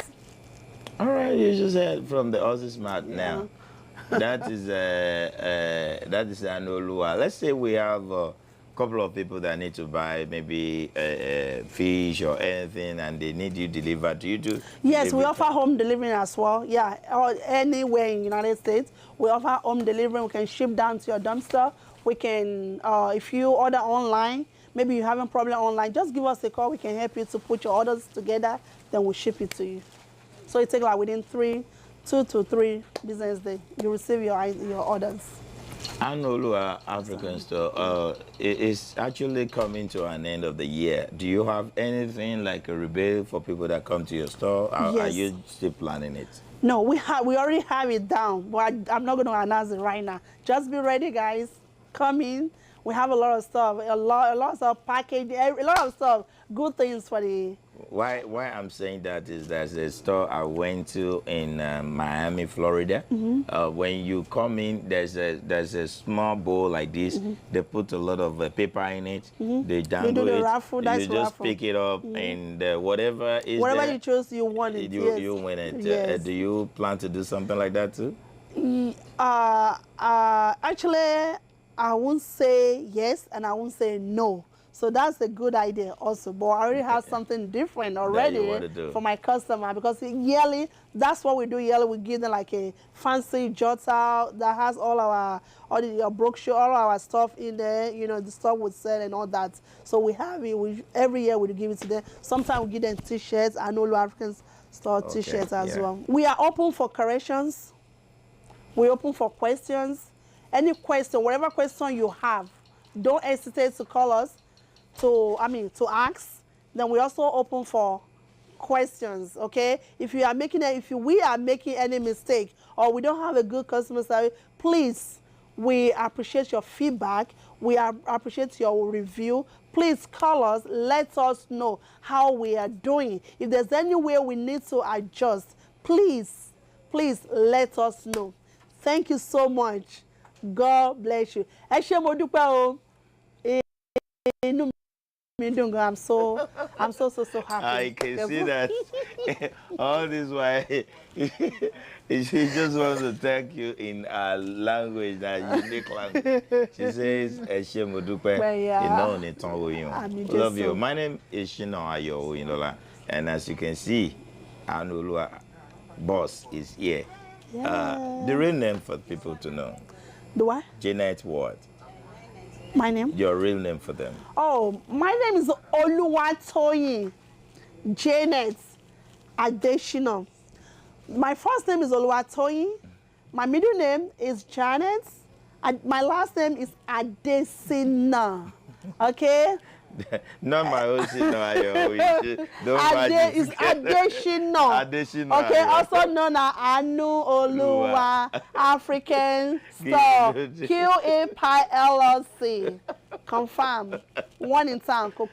All right, you just heard from the horse's mouth now. That is OYINLOLA. Let's say we have a couple of people that need to buy maybe fish or anything, and they need you delivered. Do you do? Yes, we offer home delivery as well. Yeah, or anywhere in the United States, we offer home delivery. We can ship down to your dumpster. We can, if you order online, maybe you have a problem online, just give us a call. We can help you to put your orders together. Then we'll ship it to you. So it takes like within 2 to 3 business days, you receive your orders. OYINLOLA African Store is actually coming to an end of the year. Do you have anything like a rebate for people that come to your store? Yes. Are you still planning it? No, we already have it down, but I'm not going to announce it right now. Just be ready, guys. Come in. We have a lot of stuff, a lot of stuff, packaging, a lot of stuff, good things for the. Why I'm saying that is there's a store I went to in Miami, Florida. When you come in, there's a small bowl like this. They put a lot of paper in it. They dangle do the it. raffle, you just pick it up, and whatever is whatever there, you choose, you want it. you win it. Yes. Do you plan to do something like that too? Actually, I won't say yes and I won't say no. So that's a good idea also. But I already have something different already for my customer, because yearly, that's what we do yearly. We give them like a fancy jotter that has all your brochure, all our stuff in there, you know, the stuff we sell and all that. So we have it, every year we give it to them. Sometimes we give them t-shirts, OYINLOLA African Store t-shirts as well. We are open for corrections. We're open for questions. Any question, whatever question you have, don't hesitate to call us, to ask. Then we also open for questions, okay? If we are making any mistake or we don't have a good customer service, please, we appreciate your feedback. We appreciate your review. Please call us, let us know how we are doing. If there's any way we need to adjust, please let us know. Thank you so much. God bless you. I'm so happy. I can see that. All this while, she just wants to thank you in a language, that unique language. She says, love you. My name is SHINA OYINLOLA, and as you can see, OYINLOLA boss is here. The real name for people to know. The what? Janet what? My name? Your real name for them. Oh, my name is Oluwatoyin Janet Adeshina. My first name is Oluwatoyin. My middle name is Janet. My last name is Adesina. Okay? Not my own Shina. Is Adeshina. Okay, also known as OYINLOLA African Store. QA LLC. Confirm. One in town. So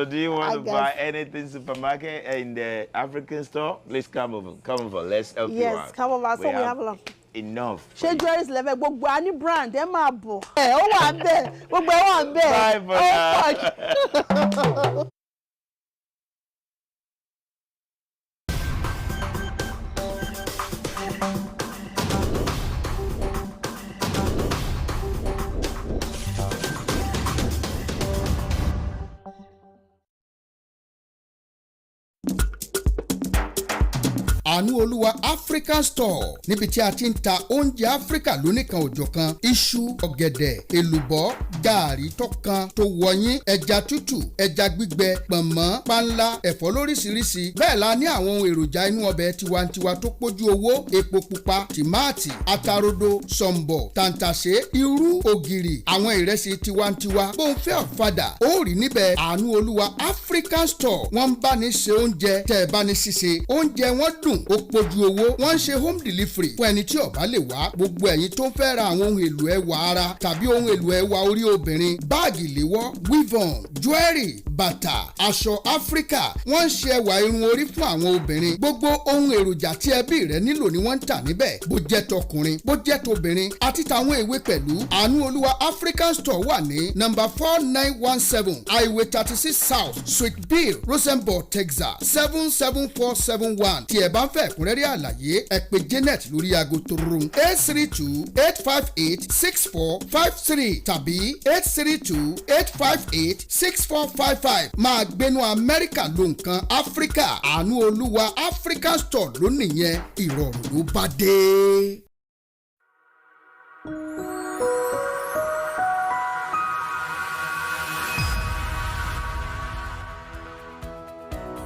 do you want to buy anything supermarket in the African store? Please come over. Let's help you out. Yes, come over. So we have a lot. Enough. Ṣé Joyce level gbogbo ani brand ẹ máa bọ̀. Ó wà ńbẹ̀. Gbogbo ẹ wà ńbẹ̀. Bye for now. àánú olúwa African store níbi tí a ti ń ta oúnjẹ Áfíríkà lónìkan òjọ̀kan iṣu ọ̀gẹ̀dẹ̀ èlùbọ́ gààrí tọ́kan tó wọ̀nyí ẹja tútù ẹja gbígbẹ pọ̀nmọ́ panla ẹ̀fọ́ lóríṣiríṣi bẹ́ẹ̀ la ní àwọn ohun èròjà inú ọbẹ̀ tiwantiwa tó pójú owó epo pupa tìmáàtì atarodo sọ̀m̀bọ̀ tàǹtàṣé irú ògìrì àwọn ìrẹsì tiwantiwa bóun fẹ́ ọ̀fadà ó rí níbẹ̀ àánú olúwa African store wọ́n ń bá ní ṣe oúnjẹ tẹ́ ẹ bá ní ṣíṣe oúnjẹ wọn dùn ó pójú owó wọ́n ń ṣe home delivery fún ẹni tí ó bá lè wá gbogbo ẹ̀yin tó ń fẹ́ ra àwọn ohun èlò ẹwà ara tàbí ohun èlò ẹwà orí obìnrin báàgì léwọ́ weave-on jewelry bàtà aṣọ Áfíríkà wọ́n ń ṣe ẹwà irun orí fún àwọn obìnrin gbogbo ohun èròjà tí ẹbí rẹ nílò ni wọ́n ń tà níbẹ̀ bó jẹ́ tọkùnrin bó jẹ́ tobìnrin àti tàwọn èwe pẹ̀lú àánú olúwa African store wà ní number 4917 highway 36 south suite bill Rosenborg Texas 77471 tí ẹ bá ń fẹ́ ẹ̀kúnrẹ́rẹ́ àlàyé ẹ pè Janet lórí aago torun 832-858-6453 tàbí 832-858-6455 máa gbénú Amẹ́ríkà ló nǹkan Áfíríkà àánú olúwa African store lónìí yẹn ìrọ̀rùn ló bá dé.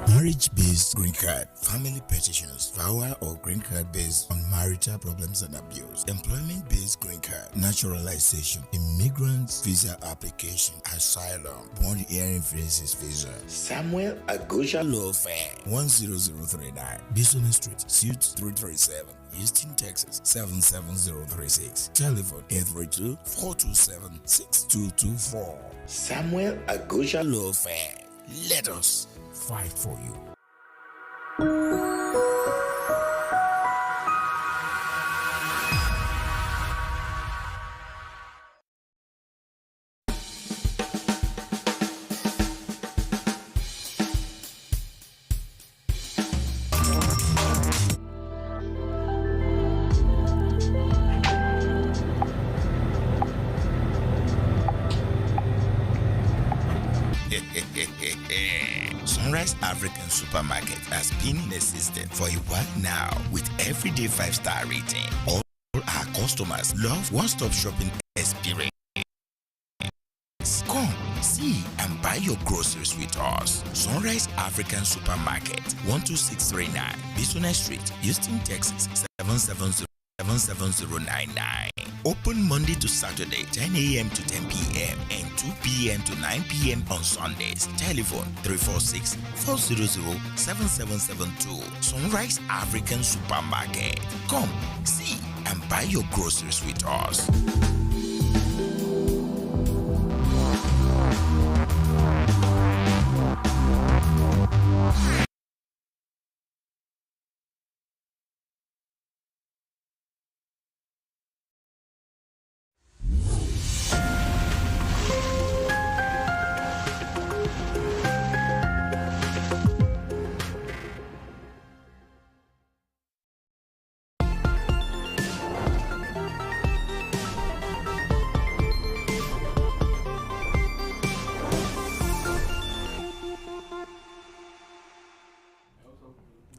Marriage-based green card, family petitions, VAWA or green card based on marital problems and abuse, employment-based green card, naturalization, immigrant visa application, asylum, born hearing faces visa. Samuel Agosha Law Firm, 10039, Bison Street, Suite 337. Houston, Texas 77036. Telephone 832-427-6224. Samuel Agosha Law Firm. Let us fight for you. Sunrise African Supermarket has been in existence for a while now with everyday 5-star rating. All our customers love one-stop shopping experience. Come, see and buy your groceries with us. Sunrise African Supermarket, 12639 Bison Street, Houston, Texas 77099. Open Monday to Saturday, 10 a.m. to 10 p.m. and 2 p.m. to 9 p.m. on Sundays. Telephone 346-400-7772. Sunrise African Supermarket. Come, see and buy your groceries with us.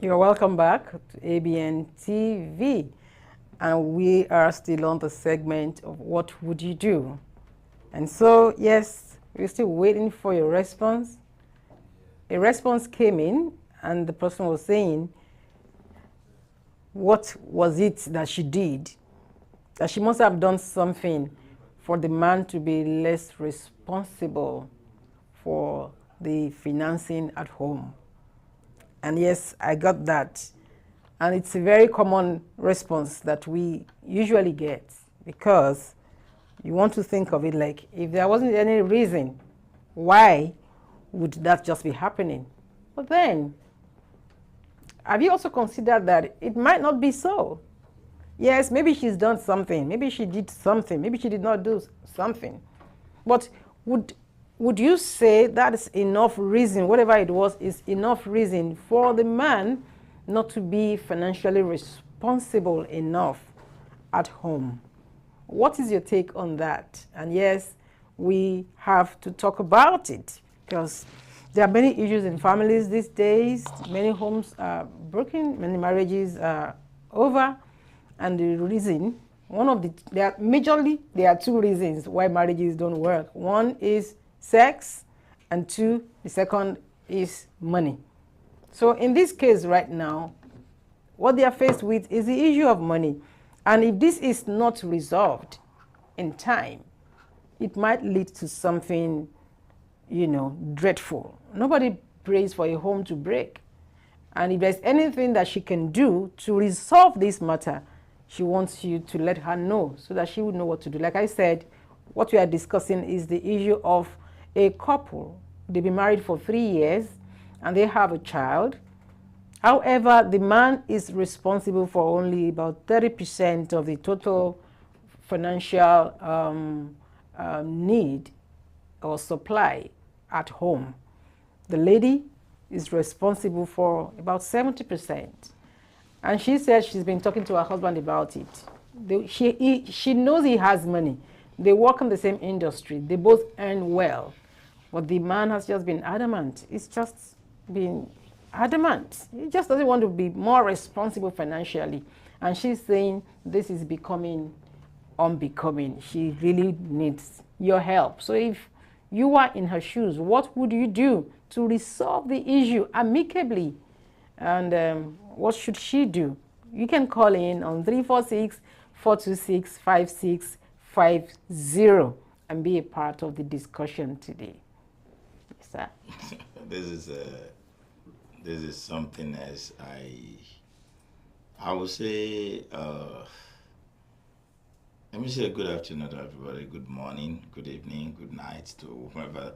You're welcome back to Abntv, and we are still on the segment of what would you do? And so, yes, we're still waiting for your response. A response came in, and the person was saying, what was it that she did? That she must have done something for the man to be less responsible for the financing at home. And yes, I got that. And it's a very common response that we usually get, because you want to think of it like, if there wasn't any reason, why would that just be happening? But then, have you also considered that it might not be so? Yes, maybe she's done something, maybe she did something, maybe she did not do something. But would you say that is enough reason, whatever it was, is enough reason for the man not to be financially responsible enough at home? What is your take on that? And yes, we have to talk about it, because There are many issues in families these days. Many homes are broken, many marriages are over, and the reason, there are two reasons why marriages don't work. One is sex, and two, the second is money. So in this case right now, what they are faced with is the issue of money. And if this is not resolved in time, it might lead to something, dreadful. Nobody prays for a home to break. And if there's anything that she can do to resolve this matter, she wants you to let her know so that she would know what to do. Like I said, what we are discussing is the issue of a couple. They've been married for 3 years and they have a child. However, the man is responsible for only about 30% of the total financial need or supply at home. The lady is responsible for about 70%. And she said she's been talking to her husband about it. She knows he has money. They work in the same industry. They both earn well. But the man has just been adamant. It's just been adamant. He just doesn't want to be more responsible financially. And she's saying this is becoming unbecoming. She really needs your help. So if you are in her shoes, what would you do to resolve the issue amicably? And what should she do? You can call in on 346-426-5650 and be a part of the discussion today. Yes, sir. This is something as I would say, let me say good afternoon to everybody, good morning, good evening, good night to whoever.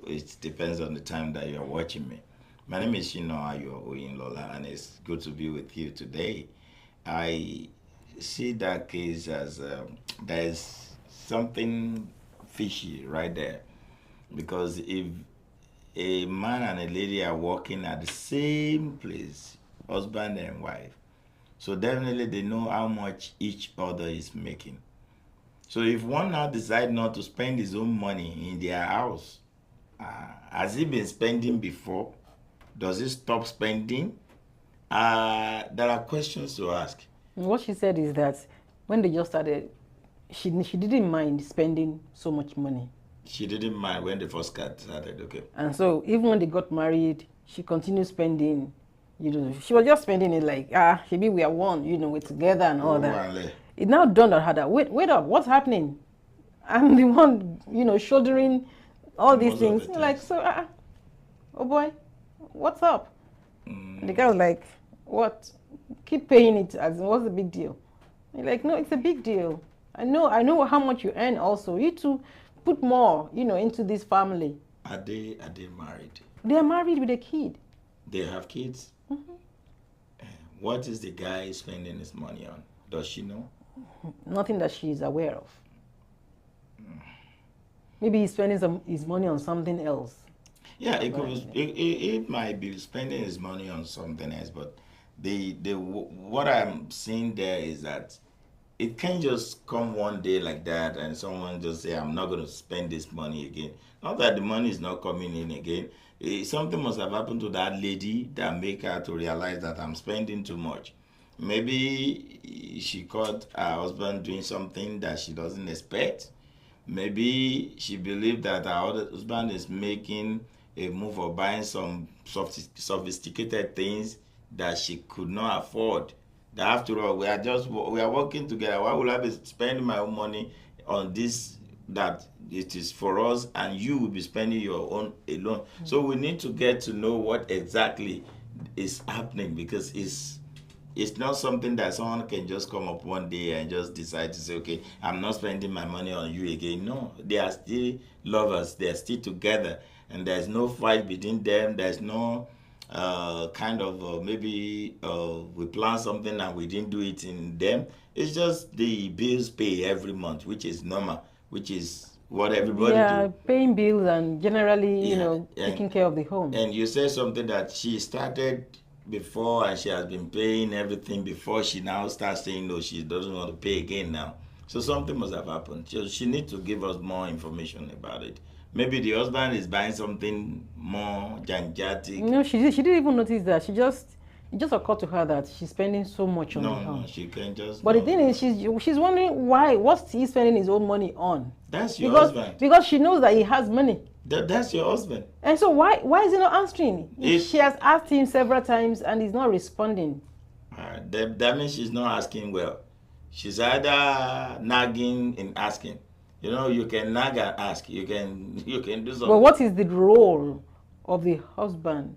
It depends on the time that you're watching me. My name is SHINA, your OYINLOLA, and it's good to be with you today. I see that case as there's something fishy right there. Because if a man and a lady are working at the same place, husband and wife, so definitely they know how much each other is making. So if one now decides not to spend his own money in their house, has he been spending before? Does he stop spending? There are questions to ask. What she said is that when they just started, she didn't mind spending so much money. She didn't mind when they first got started, okay. And so even when they got married, she continued spending, she was just spending it like, maybe we are one, we're together and all that. It now dawned on her that, wait up, what's happening? I'm the one, shouldering all these things. Like, so, oh boy, what's up? The guy was like, what? Keep paying it, as what's the big deal? You're like, no, it's a big deal. I know how much you earn also. You two put more, into this family. Are they married? They are married with a kid. They have kids? Mm-hmm. What is the guy spending his money on? Does she know? Nothing that she is aware of. Maybe he's spending his money on something else. Yeah, it might be spending his money on something else, but what I'm seeing there is that it can't just come one day like that and someone just say, I'm not going to spend this money again. Not that the money is not coming in again. Something must have happened to that lady that make her to realize that I'm spending too much. Maybe she caught her husband doing something that she doesn't expect. Maybe she believed that her husband is making a move of buying some sophisticated things that she could not afford. That after all, we are working together. Why would I be spending my own money on this that it is for us and you will be spending your own alone? Mm-hmm. So we need to get to know what exactly is happening, because it's not something that someone can just come up one day and just decide to say, okay, I'm not spending my money on you again. No, they are still lovers. They are still together. And there's no fight between them. There's no maybe we plan something and we didn't do it in them. It's just the bills pay every month, which is normal, which is what everybody do. Paying bills and generally, taking care of the home. And you said something that she started before and she has been paying everything before. She now starts saying, no, she doesn't want to pay again now. So something must have happened. She needs to give us more information about it. Maybe the husband is buying something more janjatic. No, she didn't even notice that. It just occurred to her that she's spending so much on the house. No, she can just. But the thing is, she's wondering what's he spending his own money on? That's your husband. Because she knows that he has money. That's your husband. And so why is he not answering? She has asked him several times and he's not responding. That means she's not asking well. She's either nagging and asking. You know, you can nag and ask. You can do something. But what is the role of the husband?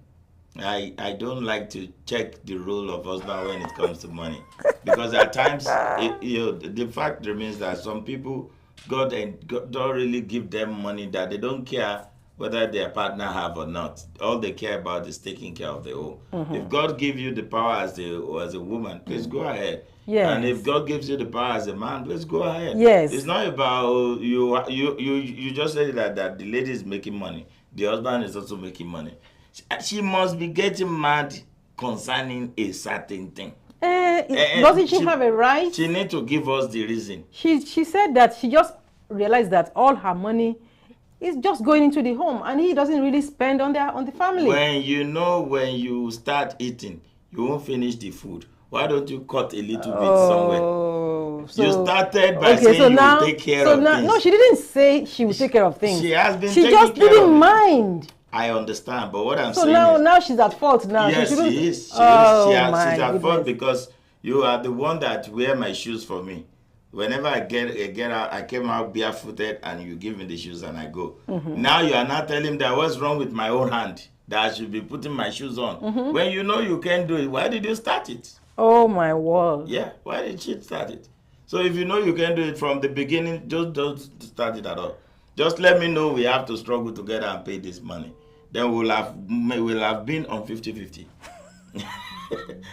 I don't like to check the role of husband when it comes to money, because at times the fact remains that some people God don't really give them money, that they don't care whether their partner have or not. All they care about is taking care of their own. If God gives you the power as a woman, please go ahead. Yes. And if God gives you the power as a man, please go ahead. Yes. It's not about you just said that the lady is making money, the husband is also making money. She must be getting mad concerning a certain thing. Doesn't she have a right? She need to give us the reason. She said that she just realized that all her money is just going into the home, and he doesn't really spend on the family. When you start eating, you won't finish the food. Why don't you cut a little bit somewhere? So, you started by saying you will take care of things. No, she didn't say she would take care of things. She has been She taking just care didn't of mind. I understand, but what I'm So saying now she's at fault now. Yes, she she is. She's at fault because you are the one that wear my shoes for me. Whenever I get out, I came out barefooted and you give me the shoes and I go. Now you are not telling me that what's wrong with my own hand, that I should be putting my shoes on. When you know you can't do it, why did you start it? Oh my word. Yeah, why did she start it? So if you know you can do it from the beginning, just don't start it at all. Just let me know we have to struggle together and pay this money. Then we'll have been on 50-50.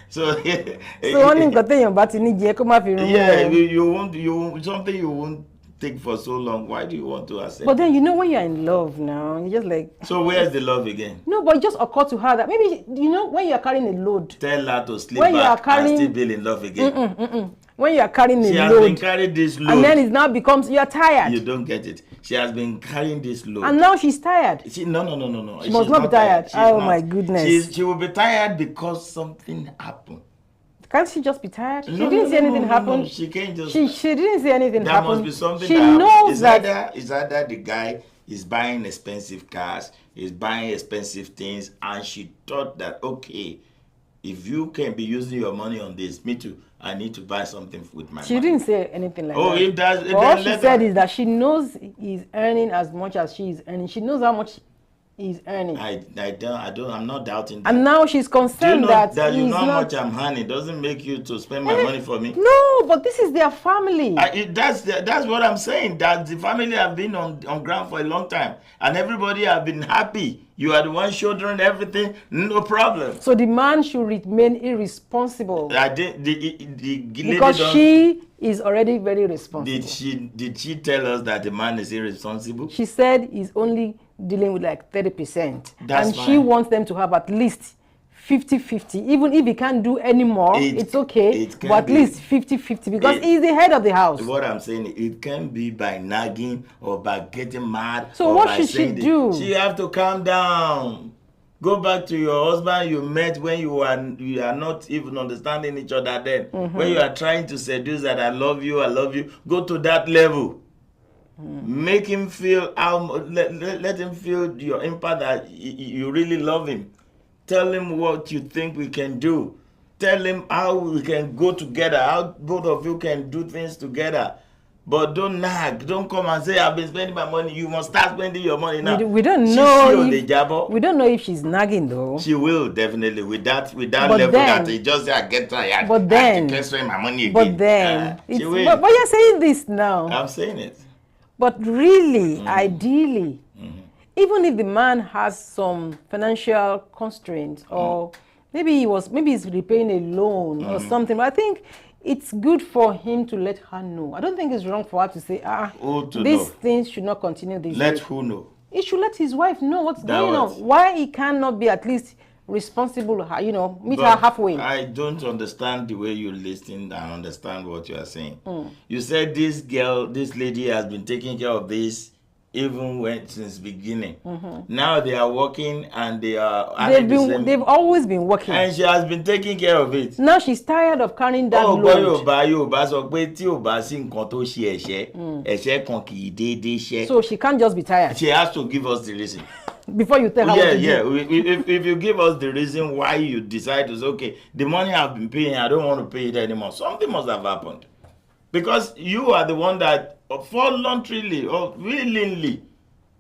So only you won't something you won't take for so long. Why do you want to accept? But then when you're in love now, you're just like. So where's the love again? No, but it just occurred to her that maybe when you are carrying a load. Tell her to sleep back and still be in love again. When you are carrying a load. She has been carrying this load. And then it now becomes you are tired. You don't get it. She has been carrying this load. And now she's tired. No. She must not be tired. Oh my goodness. She will be tired because something happened. Can't she just be tired? She didn't see anything happen. She can't just. She didn't see anything happen. There must be something. She knows that it's either the guy is buying expensive cars, is buying expensive things, and she thought that okay, if you can be using your money on this, me too. I need to buy something with my money. She didn't say anything like that. Oh, it does. All she said is that she knows he's earning as much as she is earning. She knows how much he's earning. I'm not doubting that. And now she's concerned that you know how much I'm earning doesn't make you to spend my money for me. No, but this is their family. That's what I'm saying. That the family have been on ground for a long time, and everybody have been happy. You are the one shouldering everything, no problem. So the man should remain irresponsible. Because she is already very responsible. Did she tell us that the man is irresponsible? She said he's only dealing with like 30%. That's and fine. She wants them to have at least 50-50. Even if he can't do any more, it's okay. But at least 50-50 because he's the head of the house. What I'm saying, it can be by nagging or by getting mad. So what should she do? She have to calm down. Go back to your husband you met when you are not even understanding each other then. When you are trying to seduce that I love you. Go to that level. Make him feel let him feel your impact that you really love him. Tell him what you think we can do. Tell him how we can go together, how both of you can do things together. But don't nag. Don't come and say, I've been spending my money. You must start spending your money now. We don't know if she's nagging though. She will definitely with that level that he just say I get tired. But then I can't spend my money again. But then she will. But you're saying this now. I'm saying it. But really, ideally, even if the man has some financial constraints or maybe he's repaying a loan or something, but I think it's good for him to let her know. I don't think it's wrong for her to say, these things should not continue this way. Let who know? He should let his wife know what's going on. Why he cannot be at least responsible, meet her halfway. I don't understand the way you listen and understand what you are saying. You said this lady has been taking care of this even went since beginning. Now they are working and they are. They've always been working. And she has been taking care of it. Now she's tired of carrying that load. So she can't just be tired. She has to give us the reason. Before you tell her what to do. If you give us the reason why you decide to say, okay, the money I've been paying, I don't want to pay it anymore. Something must have happened. Because you are the one that voluntarily or willingly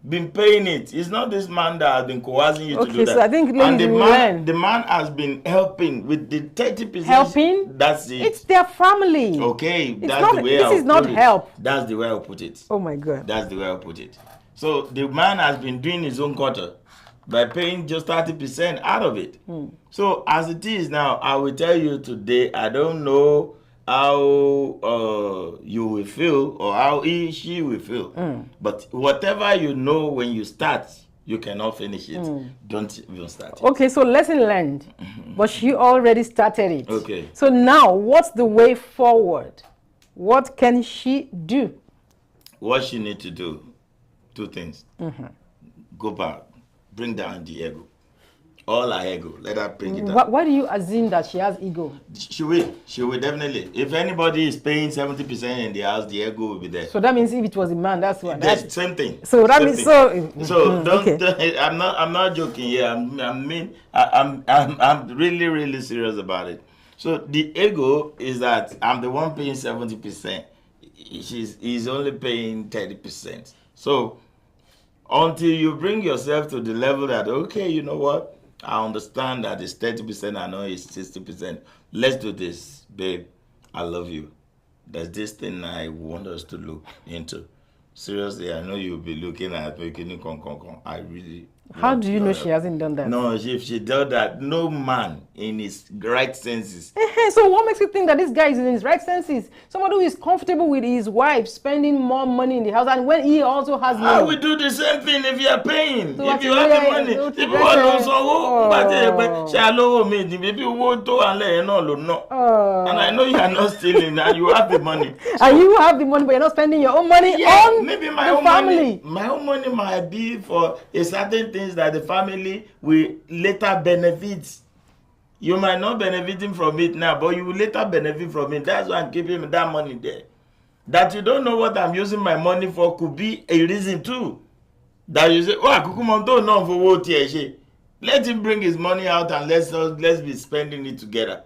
been paying it. It's not this man that has been coercing you to do that. So I think and the man has been helping with the 30%. Helping? That's it. It's their family. Okay, this is not help. That's the way I put it. Oh my God. That's the way I put it. So the man has been doing his own quarter by paying just 30% out of it. So as it is now, I will tell you today, I don't know how you will feel or how she will feel. But whatever you know when you start, you cannot finish it. Don't even start it. Okay, so lesson learned. But she already started it. Okay. So now, what's the way forward? What can she do? What she need to do? Two things. Go back. Bring down the ego. All her ego. Let her bring it down. Why do you assume that she has ego? She will. She will definitely. If anybody is paying 70% in the house, the ego will be there. So that means if it was a man, that's what. That's same thing. So that means so. Don't. Okay. I'm not joking here. I'm really serious about it. So the ego is that I'm the one paying 70%. He's only paying 30%. So until you bring yourself to the level that, okay, you know what? I understand that it's 30%, I know it's 60%. Let's do this, babe. I love you. There's this thing I want us to look into. Seriously, I know you'll be looking at making I really. How do you know she hasn't done that? No, if she does that, no man in his right senses. So what makes you think that this guy is in his right senses? Somebody who is comfortable with his wife spending more money in the house, and when he also has money. I will do the same thing if you are paying. So if you have the money. People want and I know you are not stealing and you have the money. So, and you have the money, but you're not spending your own money on maybe my the own family. Money. My own money might be for a certain things that the family will later benefit. You might not benefiting from it now, but you will later benefit from it. That's why I'm keeping that money there. That you don't know what I'm using my money for could be a reason too. That you say, oh, for what? Let him bring his money out and let's be spending it together.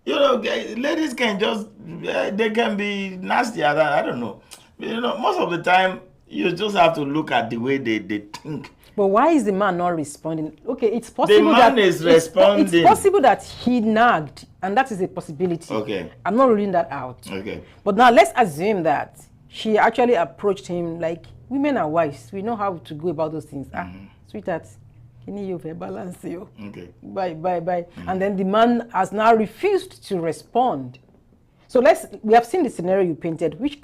You know, ladies can just, they can be nasty. I don't know. You know, most of the time, you just have to look at the way they think. But why is the man not responding? Okay, it's possible the man is responding. It's possible that he nagged, and that is a possibility. Okay. I'm not ruling that out. Okay. But now let's assume that she actually approached him like women are wise. We know how to go about those things. Sweetheart, can you balance you? Okay. Bye. And then the man has now refused to respond. So we have seen the scenario you painted, which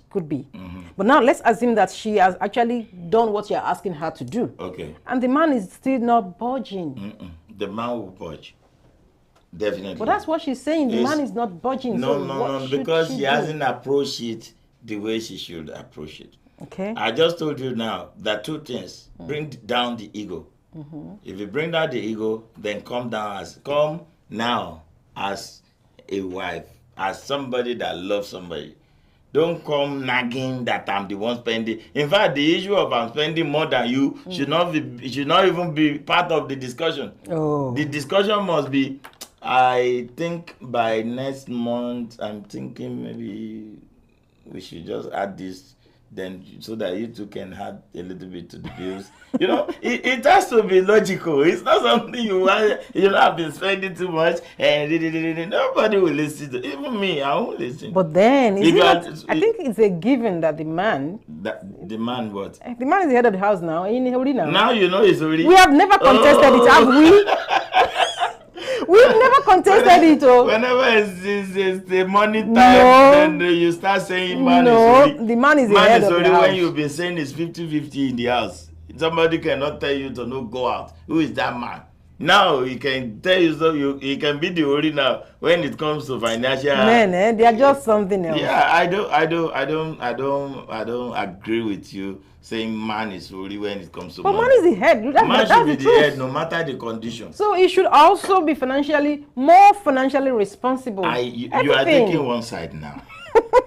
could be. But now let's assume that she has actually done what you're asking her to do. Okay. And the man is still not budging. The man will budge. Definitely. But that's what she's saying. The man is not budging. No, because she hasn't approached it the way she should approach it. Okay. I just told you now that two things. Bring down the ego. If you bring down the ego, then come now as a wife. As somebody that loves somebody. Don't come nagging that I'm the one spending. In fact, the issue of I'm spending more than you should not even be part of the discussion. The discussion must be, I think by next month, I'm thinking maybe we should just add this, then so that you two can add a little bit to the bills. You know, it has to be logical. It's not something you want. You know, I've been spending too much, and nobody will listen to. Even me, I won't listen. But then, I think it's a given that the man. The man what? The man is the head of the house now. Now you know it's already. We have never contested it, have we? We've never contested it. Whenever it's the money time, then you start saying man is already. The man is the head of the house. When you've been saying it's 50-50 in the house. Somebody cannot tell you to not go out. Who is that man? Now he can tell you so. He can be the worry now when it comes to financial. Men, they are just something else. Yeah, I don't agree with you saying man is worry when it comes to but money. man is the head. Man should be the the head no matter the condition. So he should also be more financially responsible. You are taking one side now.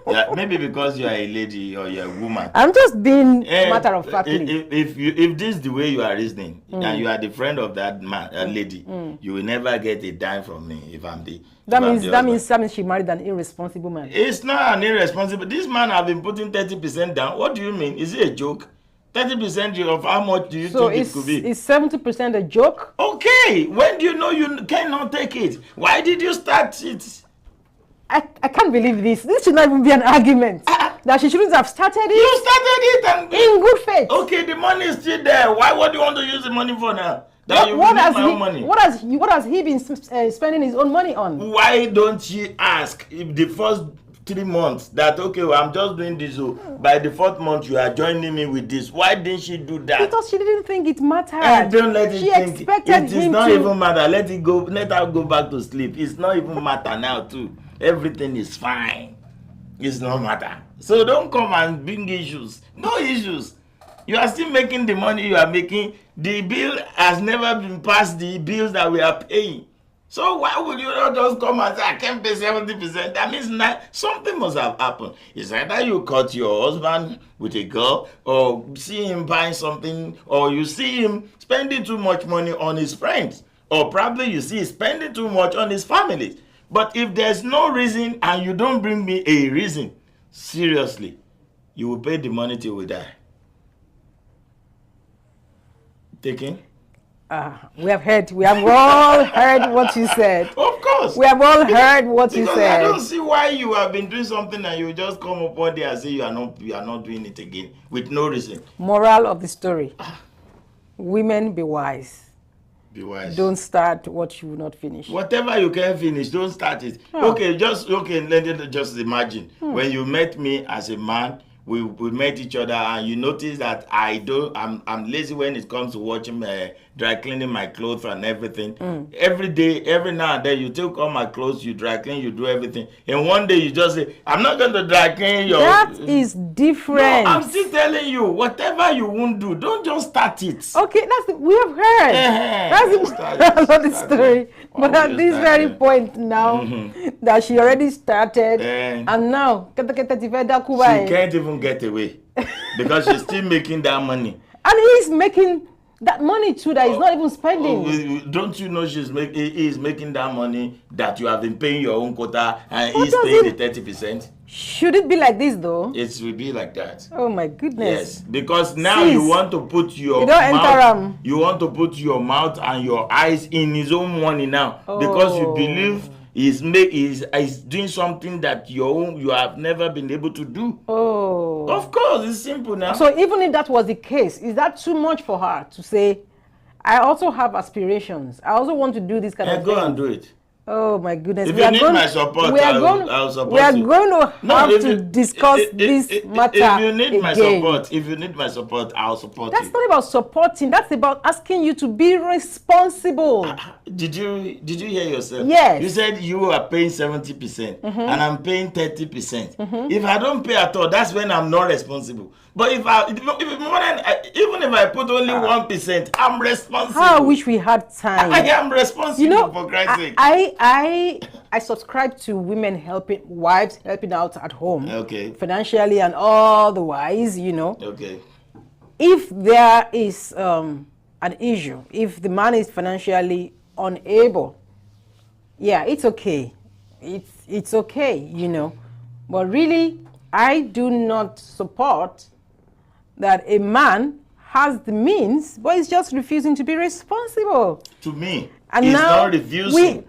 Yeah, maybe because you are a lady or you are a woman. I'm just being matter of factly. If this is the way you are reasoning and you are the friend of that man, lady, you will never get a dime from me if I'm the. That means she married an irresponsible man. It's not an irresponsible. This man have been putting 30% down. What do you mean? Is it a joke? 30% of how much do you think it could be? Is 70% a joke? Okay. When do you know you cannot take it? Why did you start it? I can't believe this. This should not even be an argument. That she shouldn't have started it. You started it and in good faith. Okay, the money is still there. What do you want to use the money for now? What has he been spending his own money on? Why don't you ask if the first 3 months that okay, well, I'm just doing this, so by the 4th month you are joining me with this? Why didn't she do that? Because she didn't think it mattered. And don't let it she think expected it is not even matter. Let it go. Let her go back to sleep. It's not even matter now too. Everything is fine. It's no matter. So don't come and bring issues. No issues. You are still making the money you are making. The bill has never been past the bills that we are paying. So why would you not just come and say, I can't pay 70%? That means something must have happened. It's either you caught your husband with a girl, or see him buying something, or you see him spending too much money on his friends, or probably you see him spending too much on his family. But if there's no reason and you don't bring me a reason, seriously, you will pay the money till we die. Taking? We have all heard what you said. Of course. We have all heard what you said. I don't see why you have been doing something and you just come up one day and say you are not doing it again with no reason. Moral of the story. Women, be wise. Be wise. Don't start what you will not finish. Whatever you can finish, don't start it. Oh. Okay, just imagine when you met me as a man. We met each other and you notice that I'm lazy when it comes to watching dry cleaning my clothes and everything. Every day, every now and then, you take all my clothes, you dry clean, you do everything. And one day you just say, I'm not going to dry clean your... That is different. No, I'm still telling you, whatever you won't do, don't just start it. Okay, we have heard. That's the story. But at this very point now, that she already started, and now, she can't even get away because she's still making that money. And he's making that money too that he's not even spending. Don't you know he's making that money that you have been paying your own quota and he's paying the 30%? Should it be like this though? It should be like that. Oh my goodness. Yes, because now you want to put your you want to put your mouth and your eyes in his own money now because you believe he's doing something that you have never been able to do. Oh. Of course, it's simple now. So even if that was the case, is that too much for her to say, I also have aspirations. I also want to do this kind of thing. Go and do it. Oh my goodness. If you need my support, I'll support you. We are going to have to discuss this matter If you need my support, I'll support you. That's not about supporting. That's about asking you to be responsible. Did you hear yourself? Yes. You said you are paying 70% and I'm paying 30%. If I don't pay at all, that's when I'm not responsible. But even if I put only 1%, I'm responsible. How I wish we had time. I am responsible, for Christ's sake. I subscribe to wives helping out at home. Okay. Financially and otherwise, Okay. If there is an issue, if the man is financially unable, yeah, it's okay. It's okay, But really, I do not support that a man has the means, but he's just refusing to be responsible. To me, and he's now not refusing.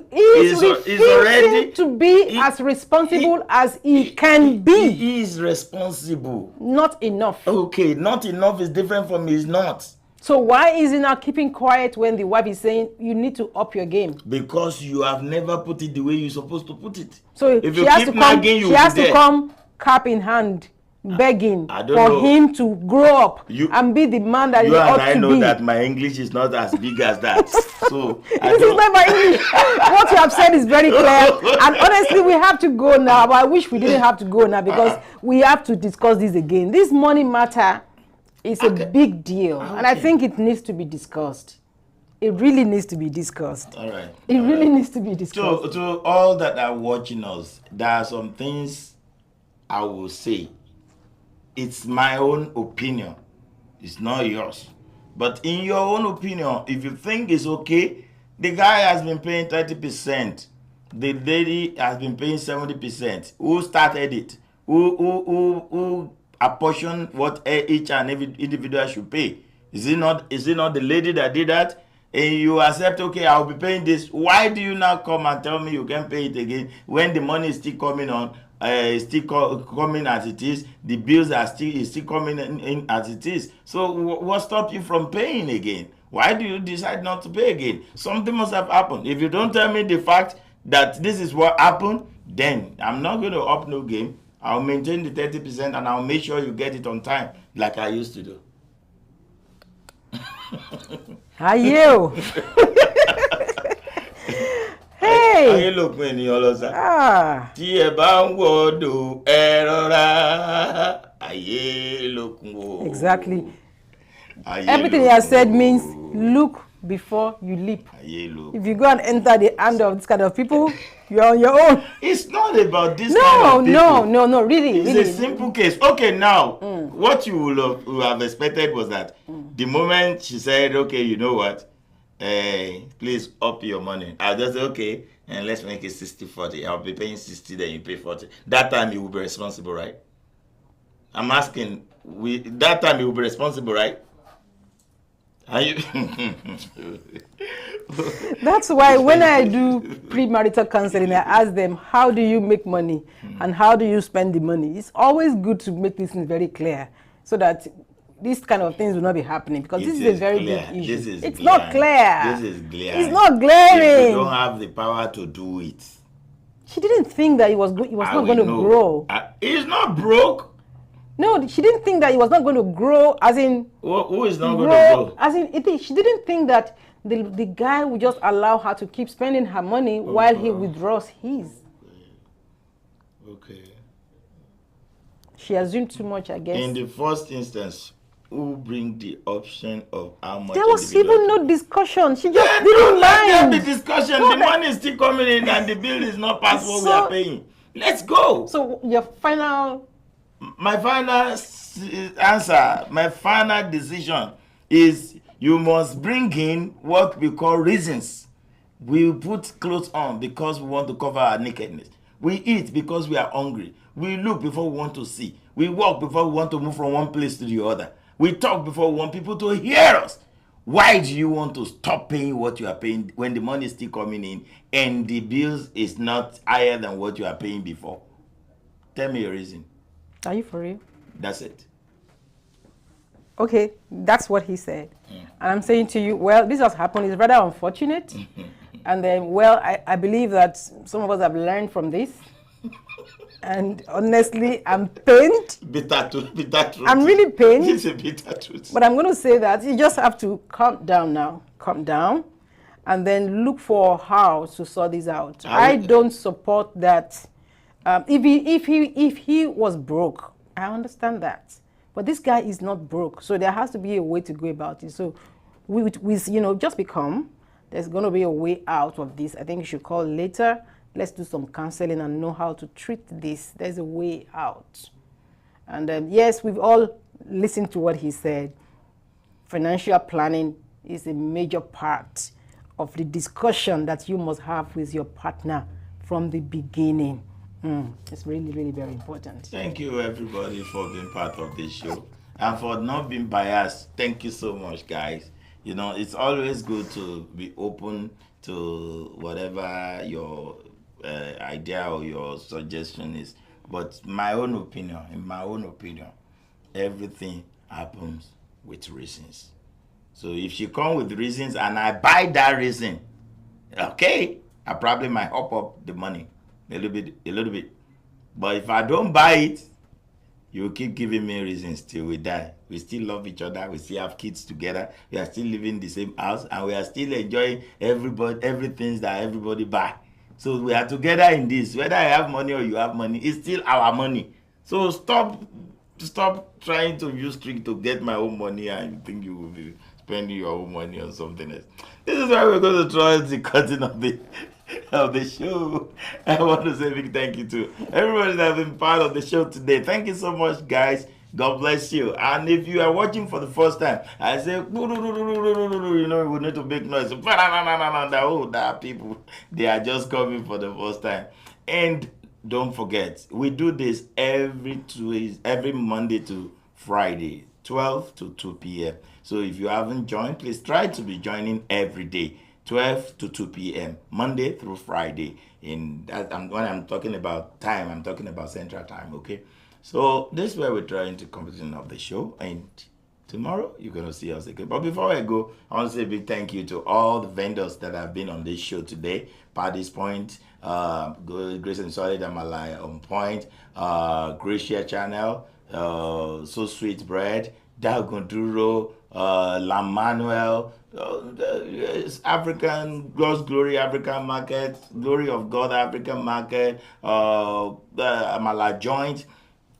He's refusing to be as responsible as he can be. He is responsible. Not enough. Okay, not enough is different from he's not. So why is he now keeping quiet when the wife is saying you need to up your game? Because you have never put it the way you're supposed to put it. So if you keep nagging, she has to come cap in hand begging I for don't know. him to grow up and be the man that he ought to be. You and I know that my English is not as big as that. So this is not my English. What you have said is very clear. And honestly, we have to go now. But I wish we didn't have to go now because we have to discuss this again. This money matter is a big deal. And I think it needs to be discussed. It really needs to be discussed. All right. It really needs to be discussed. So, to all that are watching us, there are some things I will say. It's my own opinion. It's not yours. But in your own opinion, if you think it's okay, the guy has been paying 30%. The lady has been paying 70%. Who started it? Who apportioned what each and every individual should pay? Is it not the lady that did that? And you accept, okay, I'll be paying this. Why do you now come and tell me you can pay it again when the money is still coming on? Coming as it is, the bills are still coming in as it is. So what stops you from paying again? Why do you decide not to pay again? Something must have happened. If you don't tell me the fact that this is what happened, then I'm not going to up no game. I'll maintain the 30% and I'll make sure you get it on time, like I used to do. Are you? Hey! Ayé ló pin ní ọlọ́sà. Tí ẹ bá ń wọ́dọ̀ ẹ rọra. Ayé ló kún o. Exactly. Everything he has said means look before you leap. If you go and enter the hand of this kind of people, you're on your own. It's not about this kind of people. No, really. It's a simple case. Okay, now, what you would have expected was that the moment she said, okay, you know what, please up your money. I'll just say, okay, and let's make it 60-40. I'll be paying 60, then you pay 40. That time you will be responsible, right? I'm asking, that time you will be responsible, right? Are you? That's why when I do premarital counseling, I ask them, how do you make money and how do you spend the money? It's always good to make these things very clear so that these kind of things will not be happening because this is a very big issue. It's not clear. This is glaring. It's not glaring. If you don't have the power to do it. She didn't think that he was not going to grow. He's not broke. No, she didn't think that he was not going to grow, as in... Who is not going to grow? As in, she didn't think that the guy would just allow her to keep spending her money while he withdraws his. Okay. She assumed too much, I guess. In the first instance, who bring the option of how much? There was even no discussion. She just didn't mind. Let the discussion. The money is still coming in and the bill is not past what we are paying. Let's go. So your final... My final answer, my final decision is you must bring in what we call reasons. We put clothes on because we want to cover our nakedness. We eat because we are hungry. We look before we want to see. We walk before we want to move from one place to the other. We talk before we want people to hear us. Why do you want to stop paying what you are paying when the money is still coming in and the bills is not higher than what you are paying before? Tell me your reason. Are you for real? That's it. Okay, that's what he said. And I'm saying to you, well, this has happened. It's rather unfortunate. And then, well, I believe that some of us have learned from this. And honestly, I'm pained. Bitter truth. I'm really pained. It's a bitter truth. But I'm going to say that you just have to calm down now. Calm down. And then look for how to sort this out. I don't support that. If he was broke, I understand that. But this guy is not broke. So there has to be a way to go about it. So just become, there's going to be a way out of this. I think you should call later. Let's do some counseling and know how to treat this. There's a way out. And yes, we've all listened to what he said. Financial planning is a major part of the discussion that you must have with your partner from the beginning. It's really, really very important. Thank you, everybody, for being part of this show. And for not being biased, thank you so much, guys. You know, it's always good to be open to whatever your idea or your suggestion is. But in my own opinion, everything happens with reasons. So if she come with reasons and I buy that reason, okay, I probably might hop up the money a little bit. But if I don't buy it, You keep giving me reasons till we die. We still love each other. We still have kids together. We are still living in the same house, and we are still enjoying everything that everybody buy. So we are together in this. Whether I have money or you have money, it's still our money. So stop trying to use trick to get my own money, and you think you will be spending your own money on something else. This is why we're going to try the cutting of the show. I want to say a big thank you to everybody that has been part of the show today. Thank you so much, guys. God bless you. And if you are watching for the first time, I say, you know, we need to make noise. Oh, that people, they are just coming for the first time. And don't forget, we do this every Monday to Friday, 12 to 2 p.m. So if you haven't joined, please try to be joining every day, 12 to 2 p.m., Monday through Friday. When I'm talking about time, I'm talking about Central Time, okay? So this is where we're trying to completion of the show, and tomorrow you're going to see us again. But before I go, I want to say a big thank you to all the vendors that have been on this show today. Paddy's Point, Grace and Solid Amalai on Point, Gracia Channel, So Sweet Bread, Dagonduro, Lam Manuel, African God's Glory African Market, Glory of God African Market, the Amala Joint,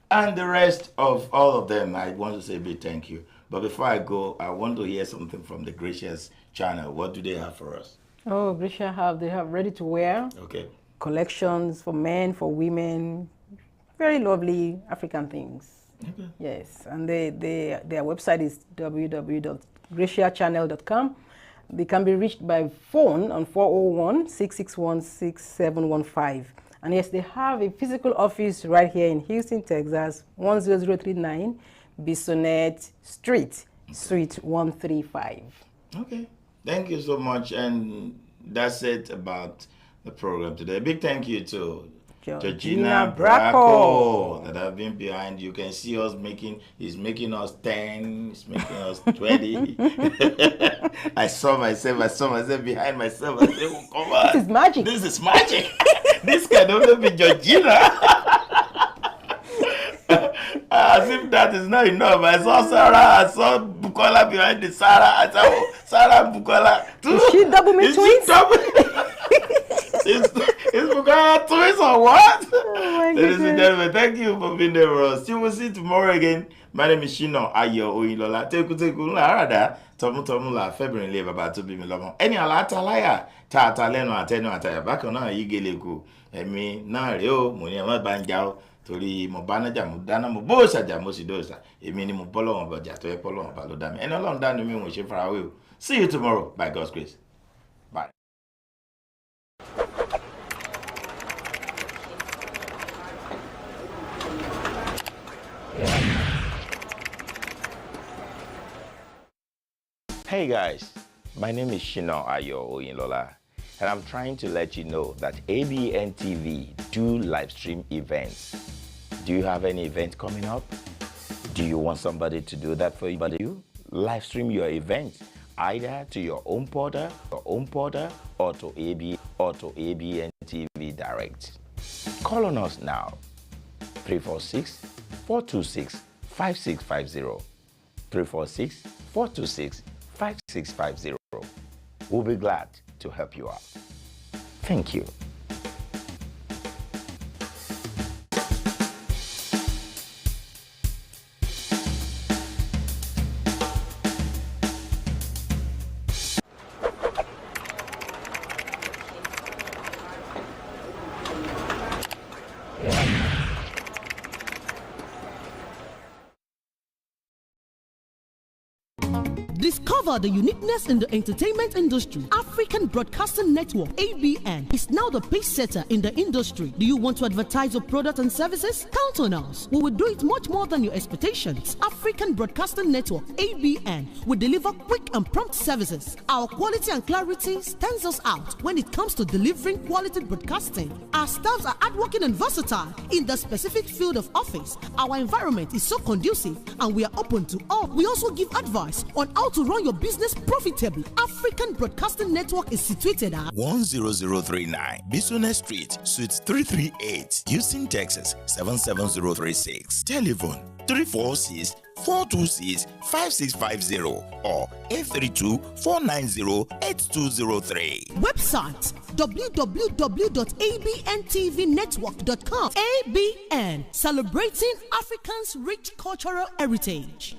and the rest of all of them. I want to say a big thank you. But before I go, I want to hear something from the Gracious channel. What do they have for us? Oh, Gracia they have ready to wear. Okay. Collections for men, for women. Very lovely African things. Okay. Yes, and their website is www.graciachannel.com. They can be reached by phone on 401-661-6715. And yes, they have a physical office right here in Houston, Texas, 10039 Bissonnet Street, Suite 135. Okay. Thank you so much. And that's it about the program today. A big thank you to Georgina Bracco that have been behind. You can see us he's making us 10, he's making us 20. I saw myself behind myself. I said, oh, come on. This is magic. This is magic. This can only be Georgina. As if that is not enough. I saw Sarah, I saw Bukola behind the Sarah. I saw Sarah Bukola. Is she double me twins? Is Bukola twins or what? Oh my Ladies and goodness. gentlemen, thank you for being there for us. You will see tomorrow again. My name is SHINA OYINLOLA. Teku la arada. Tomu la February le baba to be me lomo. Any alata laya. Ta leno atenu ataya. Bako na yigeleku. Emi na reo mo ni ma banjao. Torí mo banaja mo dana mo bo saja mo si dosa. Emi ni mo bolo mo baja to e polo mo ba lo da mi. Eni Ọlọ́run da nu mi mo se fara we o. See you tomorrow by God's grace. Bye. Hey guys, my name is SHINA OYINLOLA, and I'm trying to let you know that Abntv do live stream events. Do you have any event coming up? Do you want somebody to do that for you? Live stream your event either to your own portal, or to Abntv Direct. Call on us now. 346-426-5650. 346-426-5650. We'll be glad to help you out. Thank you. Discover the uniqueness in the entertainment industry. African Broadcasting Network, ABN, is now the pace setter in the industry. Do you want to advertise your product and services? Count on us. We will do it much more than your expectations. African Broadcasting Network, ABN, will deliver quick and prompt services. Our quality and clarity stands us out when it comes to delivering quality broadcasting. Our staffs are hardworking and versatile in the specific field of office. Our environment is so conducive and we are open to all. We also give advice on how to to run your business profitably. African Broadcasting Network is situated at 10039 Bisonet Street, Suite 338, Houston, Texas 77036. Telephone 346-426-5650 or 832-490-8203. Website www.abntvnetwork.com. ABN, celebrating Africans' rich cultural heritage.